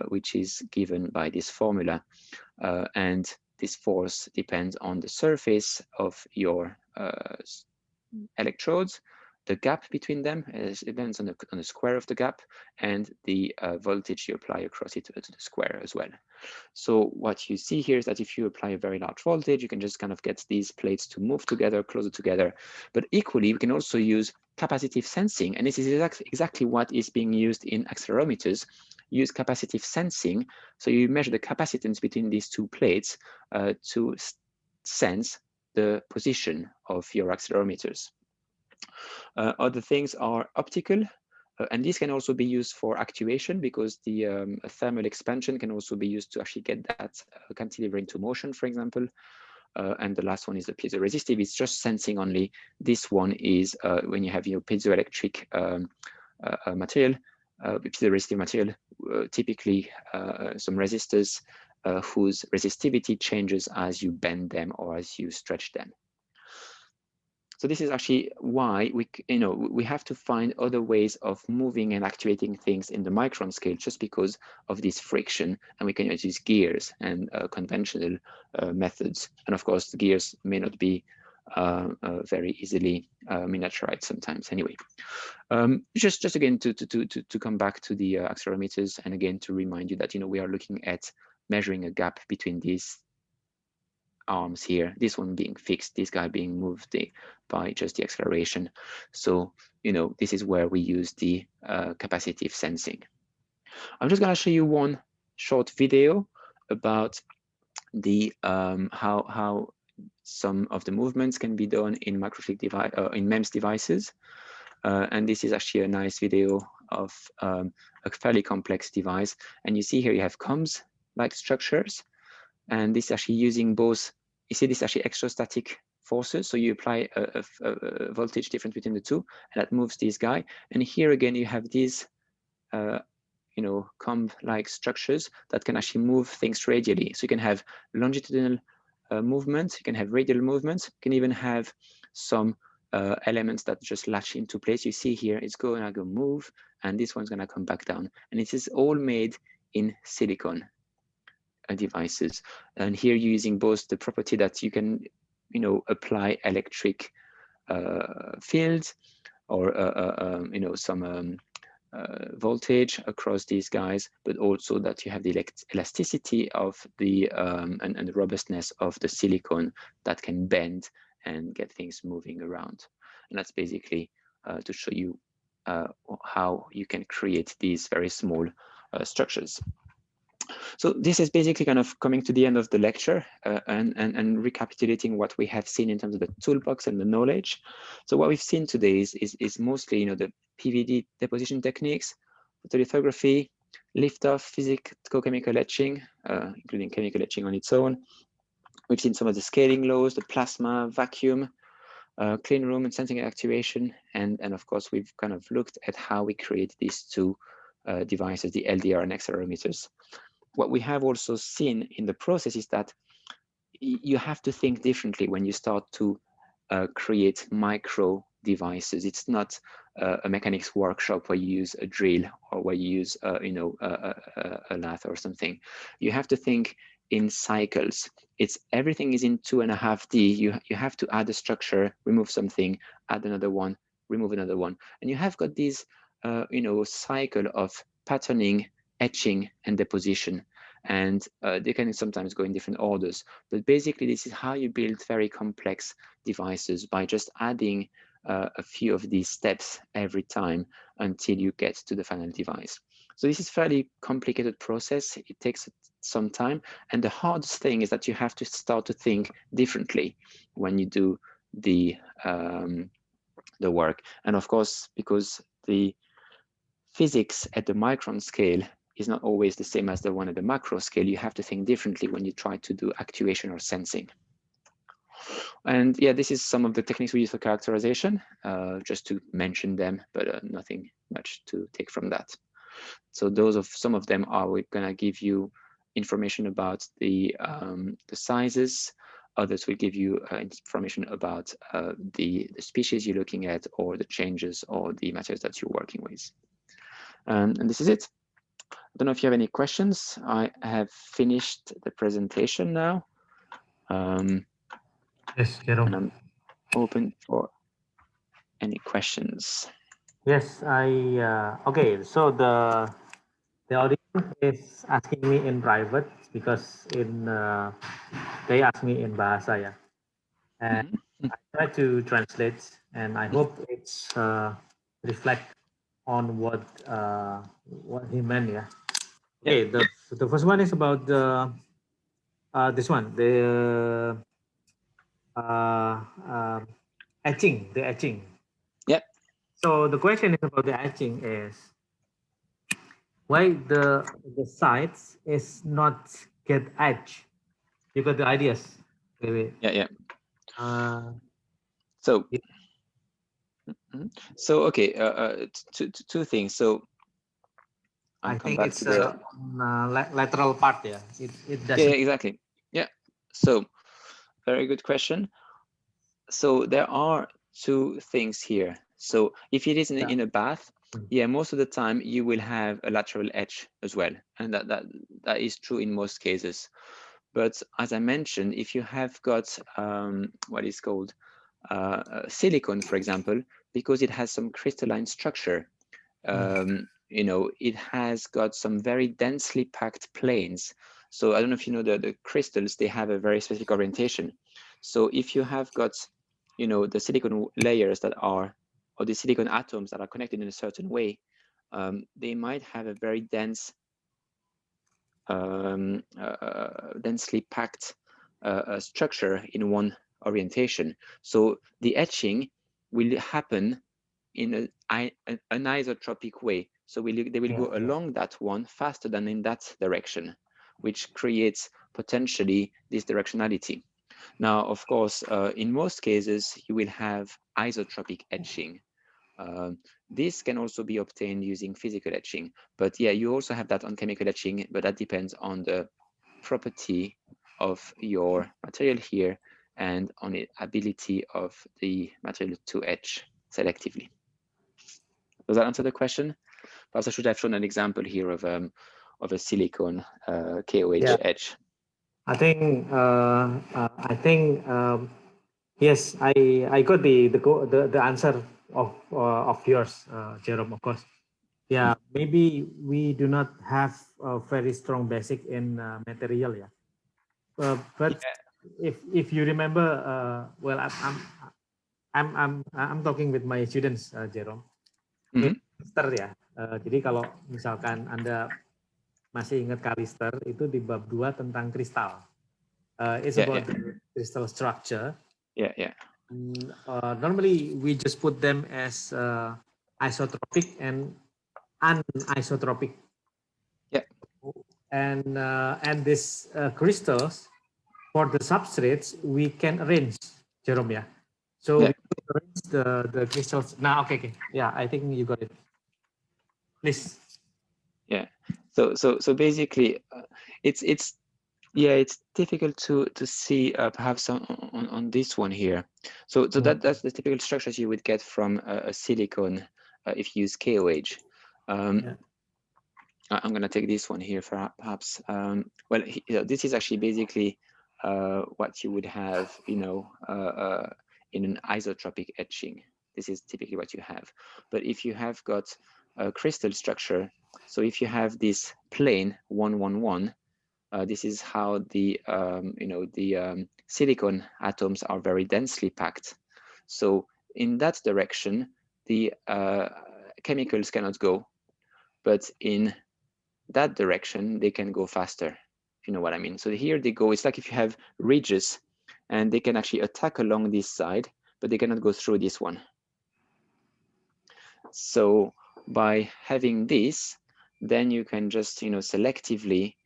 which is given by this formula, and this force depends on the surface of your electrodes. The gap between them depends on the square of the gap, and the voltage you apply across it to the square as well. So what you see here is that if you apply a very large voltage, you can just kind of get these plates to move together, closer together. But equally, we can also use capacitive sensing, and this is exactly what is being used in accelerometers. You use capacitive sensing, so you measure the capacitance between these two plates to sense the position of your accelerometers. Other things are optical, and this can also be used for actuation, because the thermal expansion can also be used to actually get that cantilever into motion, for example. And the last one is the piezoresistive. It's just sensing only. This one is when you have your piezoelectric material, piezoresistive material, typically some resistors whose resistivity changes as you bend them or as you stretch them. So this is actually why we have to find other ways of moving and actuating things in the micron scale, just because of this friction, and we can use gears and conventional methods. And of course, the gears may not be very easily miniaturized sometimes. Anyway, just again to come back to the accelerometers, and again to remind you that we are looking at measuring a gap between these arms here, this one being fixed, this guy being moved by just the acceleration. So this is where we use the capacitive sensing. I'm just going to show you one short video about the how some of the movements can be done in microfluidic device in MEMS devices, and this is actually a nice video of a fairly complex device. And you see here you have comms like structures, and this is actually using both. You see, this is actually extrastatic forces. So you apply a voltage difference between the two, and that moves this guy. And here again, you have these, comb-like structures that can actually move things radially. So you can have longitudinal movements, you can have radial movements, you can even have some elements that just latch into place. You see here, it's going to go move, and this one's going to come back down. And it is all made in silicon devices. And here you're using both the property that you can apply electric fields or some voltage across these guys, but also that you have the elasticity of the and the robustness of the silicon that can bend and get things moving around. And that's basically to show you how you can create these very small structures. So this is basically kind of coming to the end of the lecture and recapitulating what we have seen in terms of the toolbox and the knowledge. So what we've seen today is mostly the PVD deposition techniques, photolithography, lift-off, physicochemical etching, including chemical etching on its own. We've seen some of the scaling laws, the plasma, vacuum, clean room and sensing and actuation, and of course we've kind of looked at how we create these two devices, the LDR and accelerometers. What we have also seen in the process is that you have to think differently when you start to create micro devices. It's not a mechanics workshop where you use a drill or where you use a lathe or something. You have to think in cycles. It's everything is in 2.5D. You have to add a structure, remove something, add another one, remove another one, and you have got these cycle of patterning, etching, and deposition, and they can sometimes go in different orders. But basically, this is how you build very complex devices, by just adding a few of these steps every time until you get to the final device. So this is fairly complicated process. It takes some time. And the hardest thing is that you have to start to think differently when you do the work. And of course, because the physics at the micron scale is not always the same as the one at the macro scale, you have to think differently when you try to do actuation or sensing. And yeah, this is some of the techniques we use for characterization, just to mention them, but nothing much to take from that. So some of them are, we're gonna give you information about the sizes. Others will give you information about the species you're looking at, or the changes, or the materials that you're working with. And this is it. I don't know if you have any questions. I have finished the presentation now. Yes, Jerome. And I'm open for any questions. Yes, okay. So the audience is asking me in private because they asked me in bahasa ya, and I try to translate, and I hope it's reflect on what he meant. Yeah. Okay. The first one is about this one, the etching, the etching. Yep. So the question is about the etching is why the sides is not get etched. You got the ideas? Maybe. Yeah. Yeah. So okay, two things. So I come think back it's to the lateral part. Yeah, it doesn't. yeah, exactly. Yeah. So very good question. So there are two things here. So if it is in a bath, yeah, most of the time you will have a lateral edge as well, and that is true in most cases. But as I mentioned, if you have got what is called silicone, for example, because it has some crystalline structure, you know, it has got some very densely packed planes. So I don't know if you know the crystals, they have a very specific orientation. So if you have got, you know, the silicon layers that are, or the silicon atoms that are connected in a certain way, they might have a very dense, densely packed structure in one orientation. So the etching will happen in an isotropic way. So they will go along that one faster than in that direction, which creates potentially this directionality. Now, of course, in most cases, you will have isotropic etching. This can also be obtained using physical etching. But yeah, you also have that on chemical etching, but that depends on the property of your material here and on the ability of the material to etch selectively. Does that answer the question? Perhaps I should have shown an example here of a silicone KOH etch. I think yes, I got the answer of yours, Jerome. Of course, yeah. Maybe we do not have a very strong basic in material, yeah. But if you remember, well, I'm talking with my students, Jerome. Kalister ya. Jadi kalau misalkan Anda masih ingat kalister, itu di bab 2 tentang kristal. It's about the crystal structure. Yeah. Normally we just put them as isotropic and anisotropic. Yeah. And these crystals for the substrates we can arrange, Jerome. Yeah. So we can arrange the crystals. Now, okay. Yeah, I think you got it. Please. Yeah. So basically, it's difficult to see perhaps on this one here. So that's the typical structures you would get from a silicone if you use KOH. I'm going to take this one here for perhaps. Well, this is actually basically what you would have, you know, in an isotropic etching. This is typically what you have. But if you have got a crystal structure, so if you have this plane 111, this is how the silicon atoms are very densely packed. So in that direction, the chemicals cannot go. but in that direction, they can go faster, if you know what I mean. So here they go, it's like if you have ridges and they can actually attack along this side, but they cannot go through this one. So by having this, then you can just, selectively,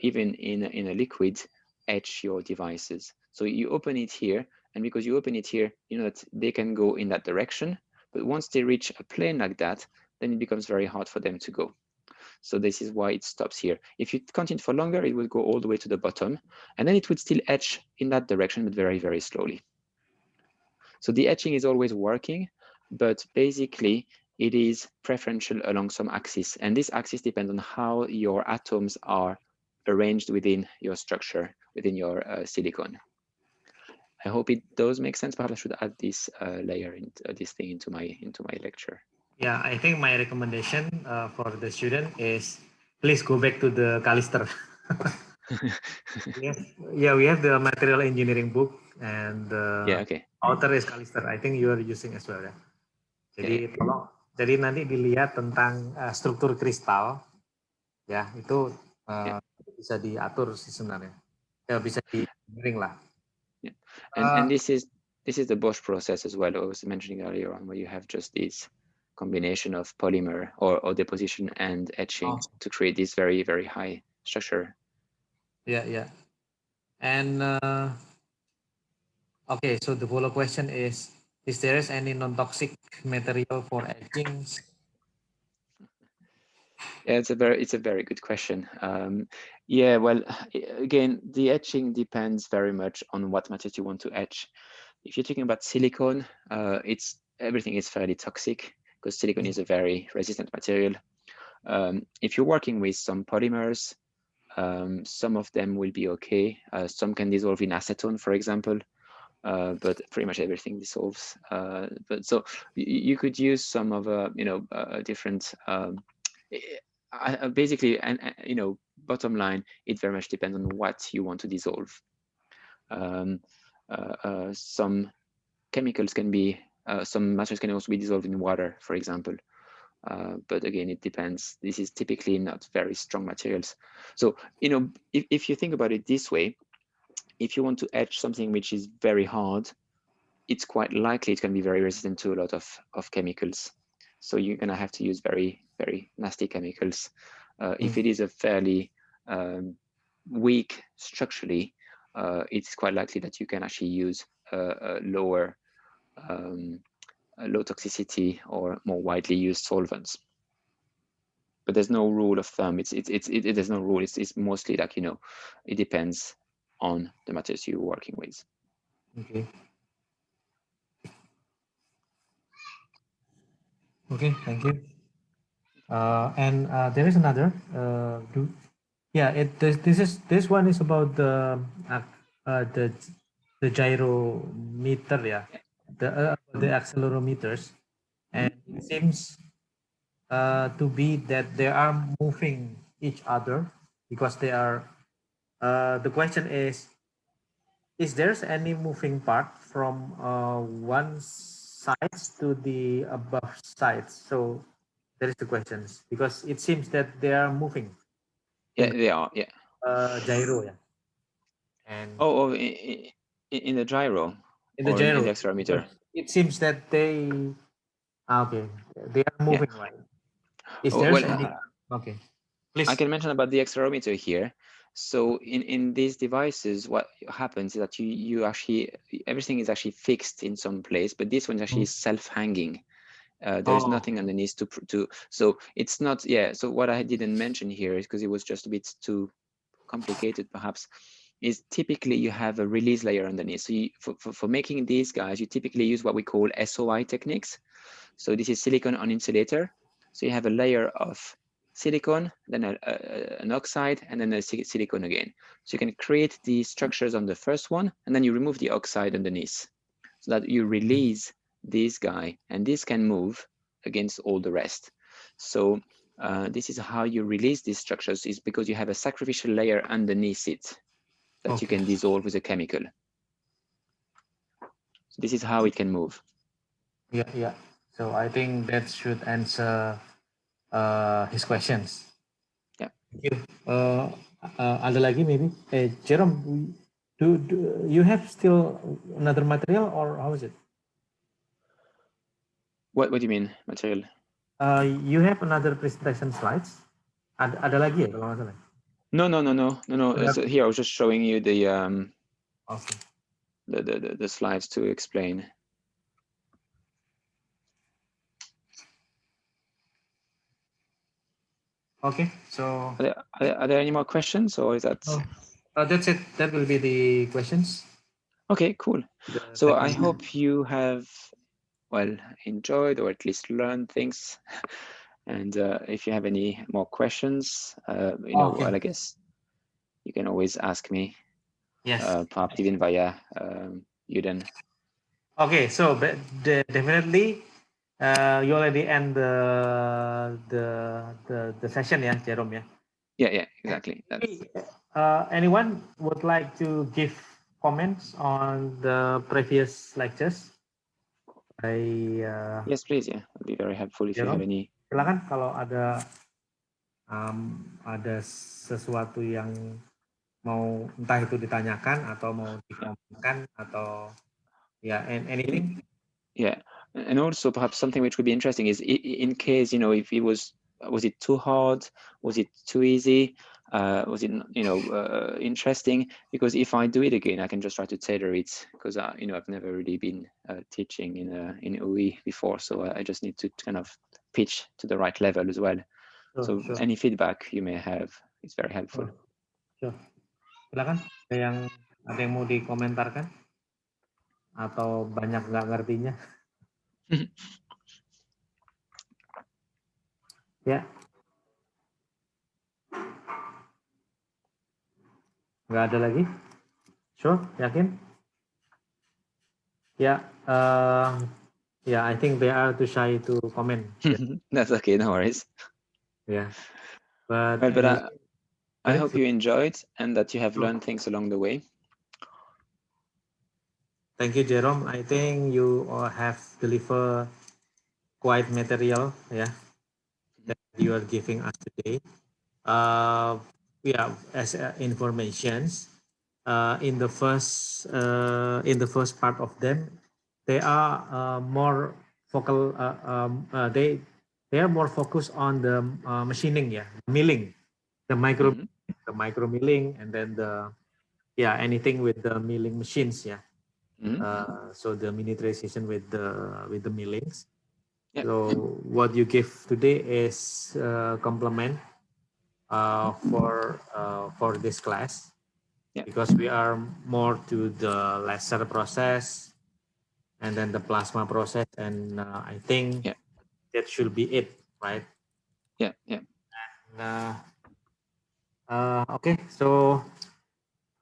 even in a liquid, etch your devices. So you open it here, and because you open it here, you know that they can go in that direction, but once they reach a plane like that, then it becomes very hard for them to go. So this is why it stops here. If you continue for longer, it will go all the way to the bottom, and then it would still etch in that direction, but very, very slowly. So the etching is always working, but basically it is preferential along some axis. And this axis depends on how your atoms are arranged within your structure, within your silicon. I hope it does make sense. Perhaps I should add this layer, this thing into my lecture. Yeah, I think my recommendation for the student is please go back to the Callister. Yes, yeah, we have the material engineering book, and Yeah, okay. author is Callister. I think you are using as well ya. Jadi tolong, jadi nanti dilihat tentang struktur kristal, ya itu bisa diatur sih sebenarnya, ya bisa di engineering lah. Yeah, and this is the Bosch process as well. I was mentioning earlier on, where you have just this combination of polymer or deposition and etching to create this very, very high structure. Yeah, yeah. And okay, so the follow question is there any non-toxic material for etching? Yeah, it's a very good question. Yeah, well, again, the etching depends very much on what materials you want to etch. If you're talking about silicone, everything is fairly toxic because silicone is a very resistant material. If you're working with some polymers, some of them will be okay. Some can dissolve in acetone, for example, but pretty much everything dissolves. But so you could use some of a different. Basically, and bottom line, it very much depends on what you want to dissolve. Some chemicals can be, some materials can also be dissolved in water, for example. But again, it depends. This is typically not very strong materials. So, if you think about it this way, if you want to etch something which is very hard, it's quite likely it's going to be very resistant to a lot of chemicals. So you're going to have to use very, very nasty chemicals. If it is a fairly weak structurally, it's quite likely that you can actually use a lower low toxicity or more widely used solvents. But there's no rule of thumb. There's no rule. It's mostly like, it depends on the materials you're working with. Okay. Okay, thank you. And there is another. This one is about the gyrometer, yeah, the accelerometers, and it seems to be that they are moving each other because they are. The question is there any moving part from one side to the above side? So that is the questions, because it seems that they are moving. Yeah, they are. Yeah. Gyro, yeah. And in the gyro. In the gyro, in the accelerometer. It seems that they are moving, right? Is there any? Okay, please. I can mention about the accelerometer here. So in these devices, what happens is that you actually, everything is actually fixed in some place, but this one is actually self-hanging. There is nothing underneath to so it's not, yeah. So what I didn't mention here is because it was just a bit too complicated perhaps, is typically you have a release layer underneath. So for making these guys, you typically use what we call SOI techniques. So this is silicon on insulator. So you have a layer of silicon, then an oxide, and then a silicon again. So you can create the structures on the first one, and then you remove the oxide underneath, so that you release this guy, and this can move against all the rest. So this is how you release these structures, is because you have a sacrificial layer underneath it that you can dissolve with a chemical. So this is how it can move. Yeah. So I think that should answer his questions. Yeah. Thank you. Ada lagi maybe? Jerome, do you have still another material or how is it? What do you mean material? You have another presentation slides? Ada lagi ya kalau nggak salah? No. So here I was just showing you the Okay. the slides to explain. Okay, so Are there any more questions, or is that? That's it. That will be the questions. Okay, cool. So I hope you have, well, enjoyed or at least learned things. And if you have any more questions, well, I guess you can always ask me. Yes. Perhaps even via Uden. Okay, so definitely you already end the session, yeah, Jerome, yeah. Yeah, exactly. Anyone would like to give comments on the previous lectures? Yes, please. Yeah, it'd be very helpful if you have any. Silakan kalau ada sesuatu yang mau entah itu ditanyakan atau mau dikomentkan atau anything. Yeah, and also perhaps something which would be interesting is in case, if it was it too hard, was it too easy, was it interesting? Because if I do it again, I can just try to tailor it, because I've never really been teaching in OE before, so I just need to kind of pitch to the right level as well. Sure. Any feedback you may have is very helpful. Sure. Silakan, ada yang mau dikomentarkan atau banyak nggak ngertinya? Ya. Nggak ada lagi? Sure, yakin? Ya, I think they are too shy to comment. That's okay, no worries. Yeah, but I hope you enjoyed and that you have learned things along the way. Thank you, Jerome. I think you have delivered quite material, yeah, that you are giving us today. As informations, in the first part of them, they are more focal. They are more focused on the machining, milling, the micro milling, and then anything with the milling machines, so the miniaturization with the millings. Yep. So what you give today is complement for this class, because we are more to the laser process and then the plasma process, and I think that should be it, right? Yeah. And, okay, so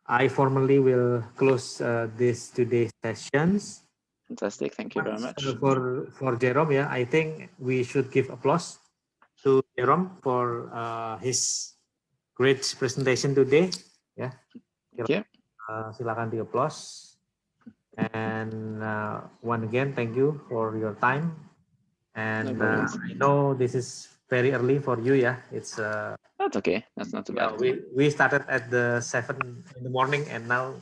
I formally will close this today's sessions. Fantastic, thank you very much. For Jerome, I think we should give applause to Jerome for his great presentation today. Thank you. Silakan di applause. And once again, thank you for your time. And I know this is very early for you, It's that's okay. That's not too bad. We started at the 7 in the morning and now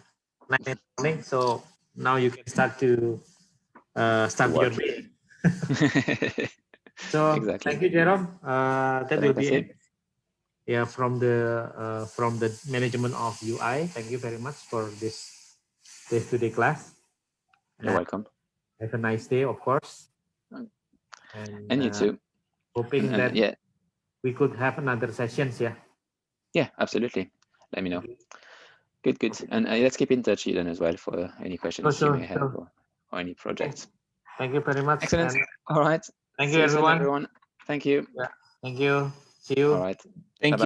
9 in the morning. So now you can start to start your day. So exactly. Thank you, Jerome. That will be it. Yeah, from the management of UI. Thank you very much for this today class. You're welcome. Have a nice day, of course. And you too. Hoping that we could have another sessions, Yeah, absolutely. Let me know. Good. And let's keep in touch, Eden, as well, for any questions you may have or any projects. Thank you very much. Excellent. All right. Thank you, everyone. Thank you. Yeah. Thank you. See you. All right. Thank you.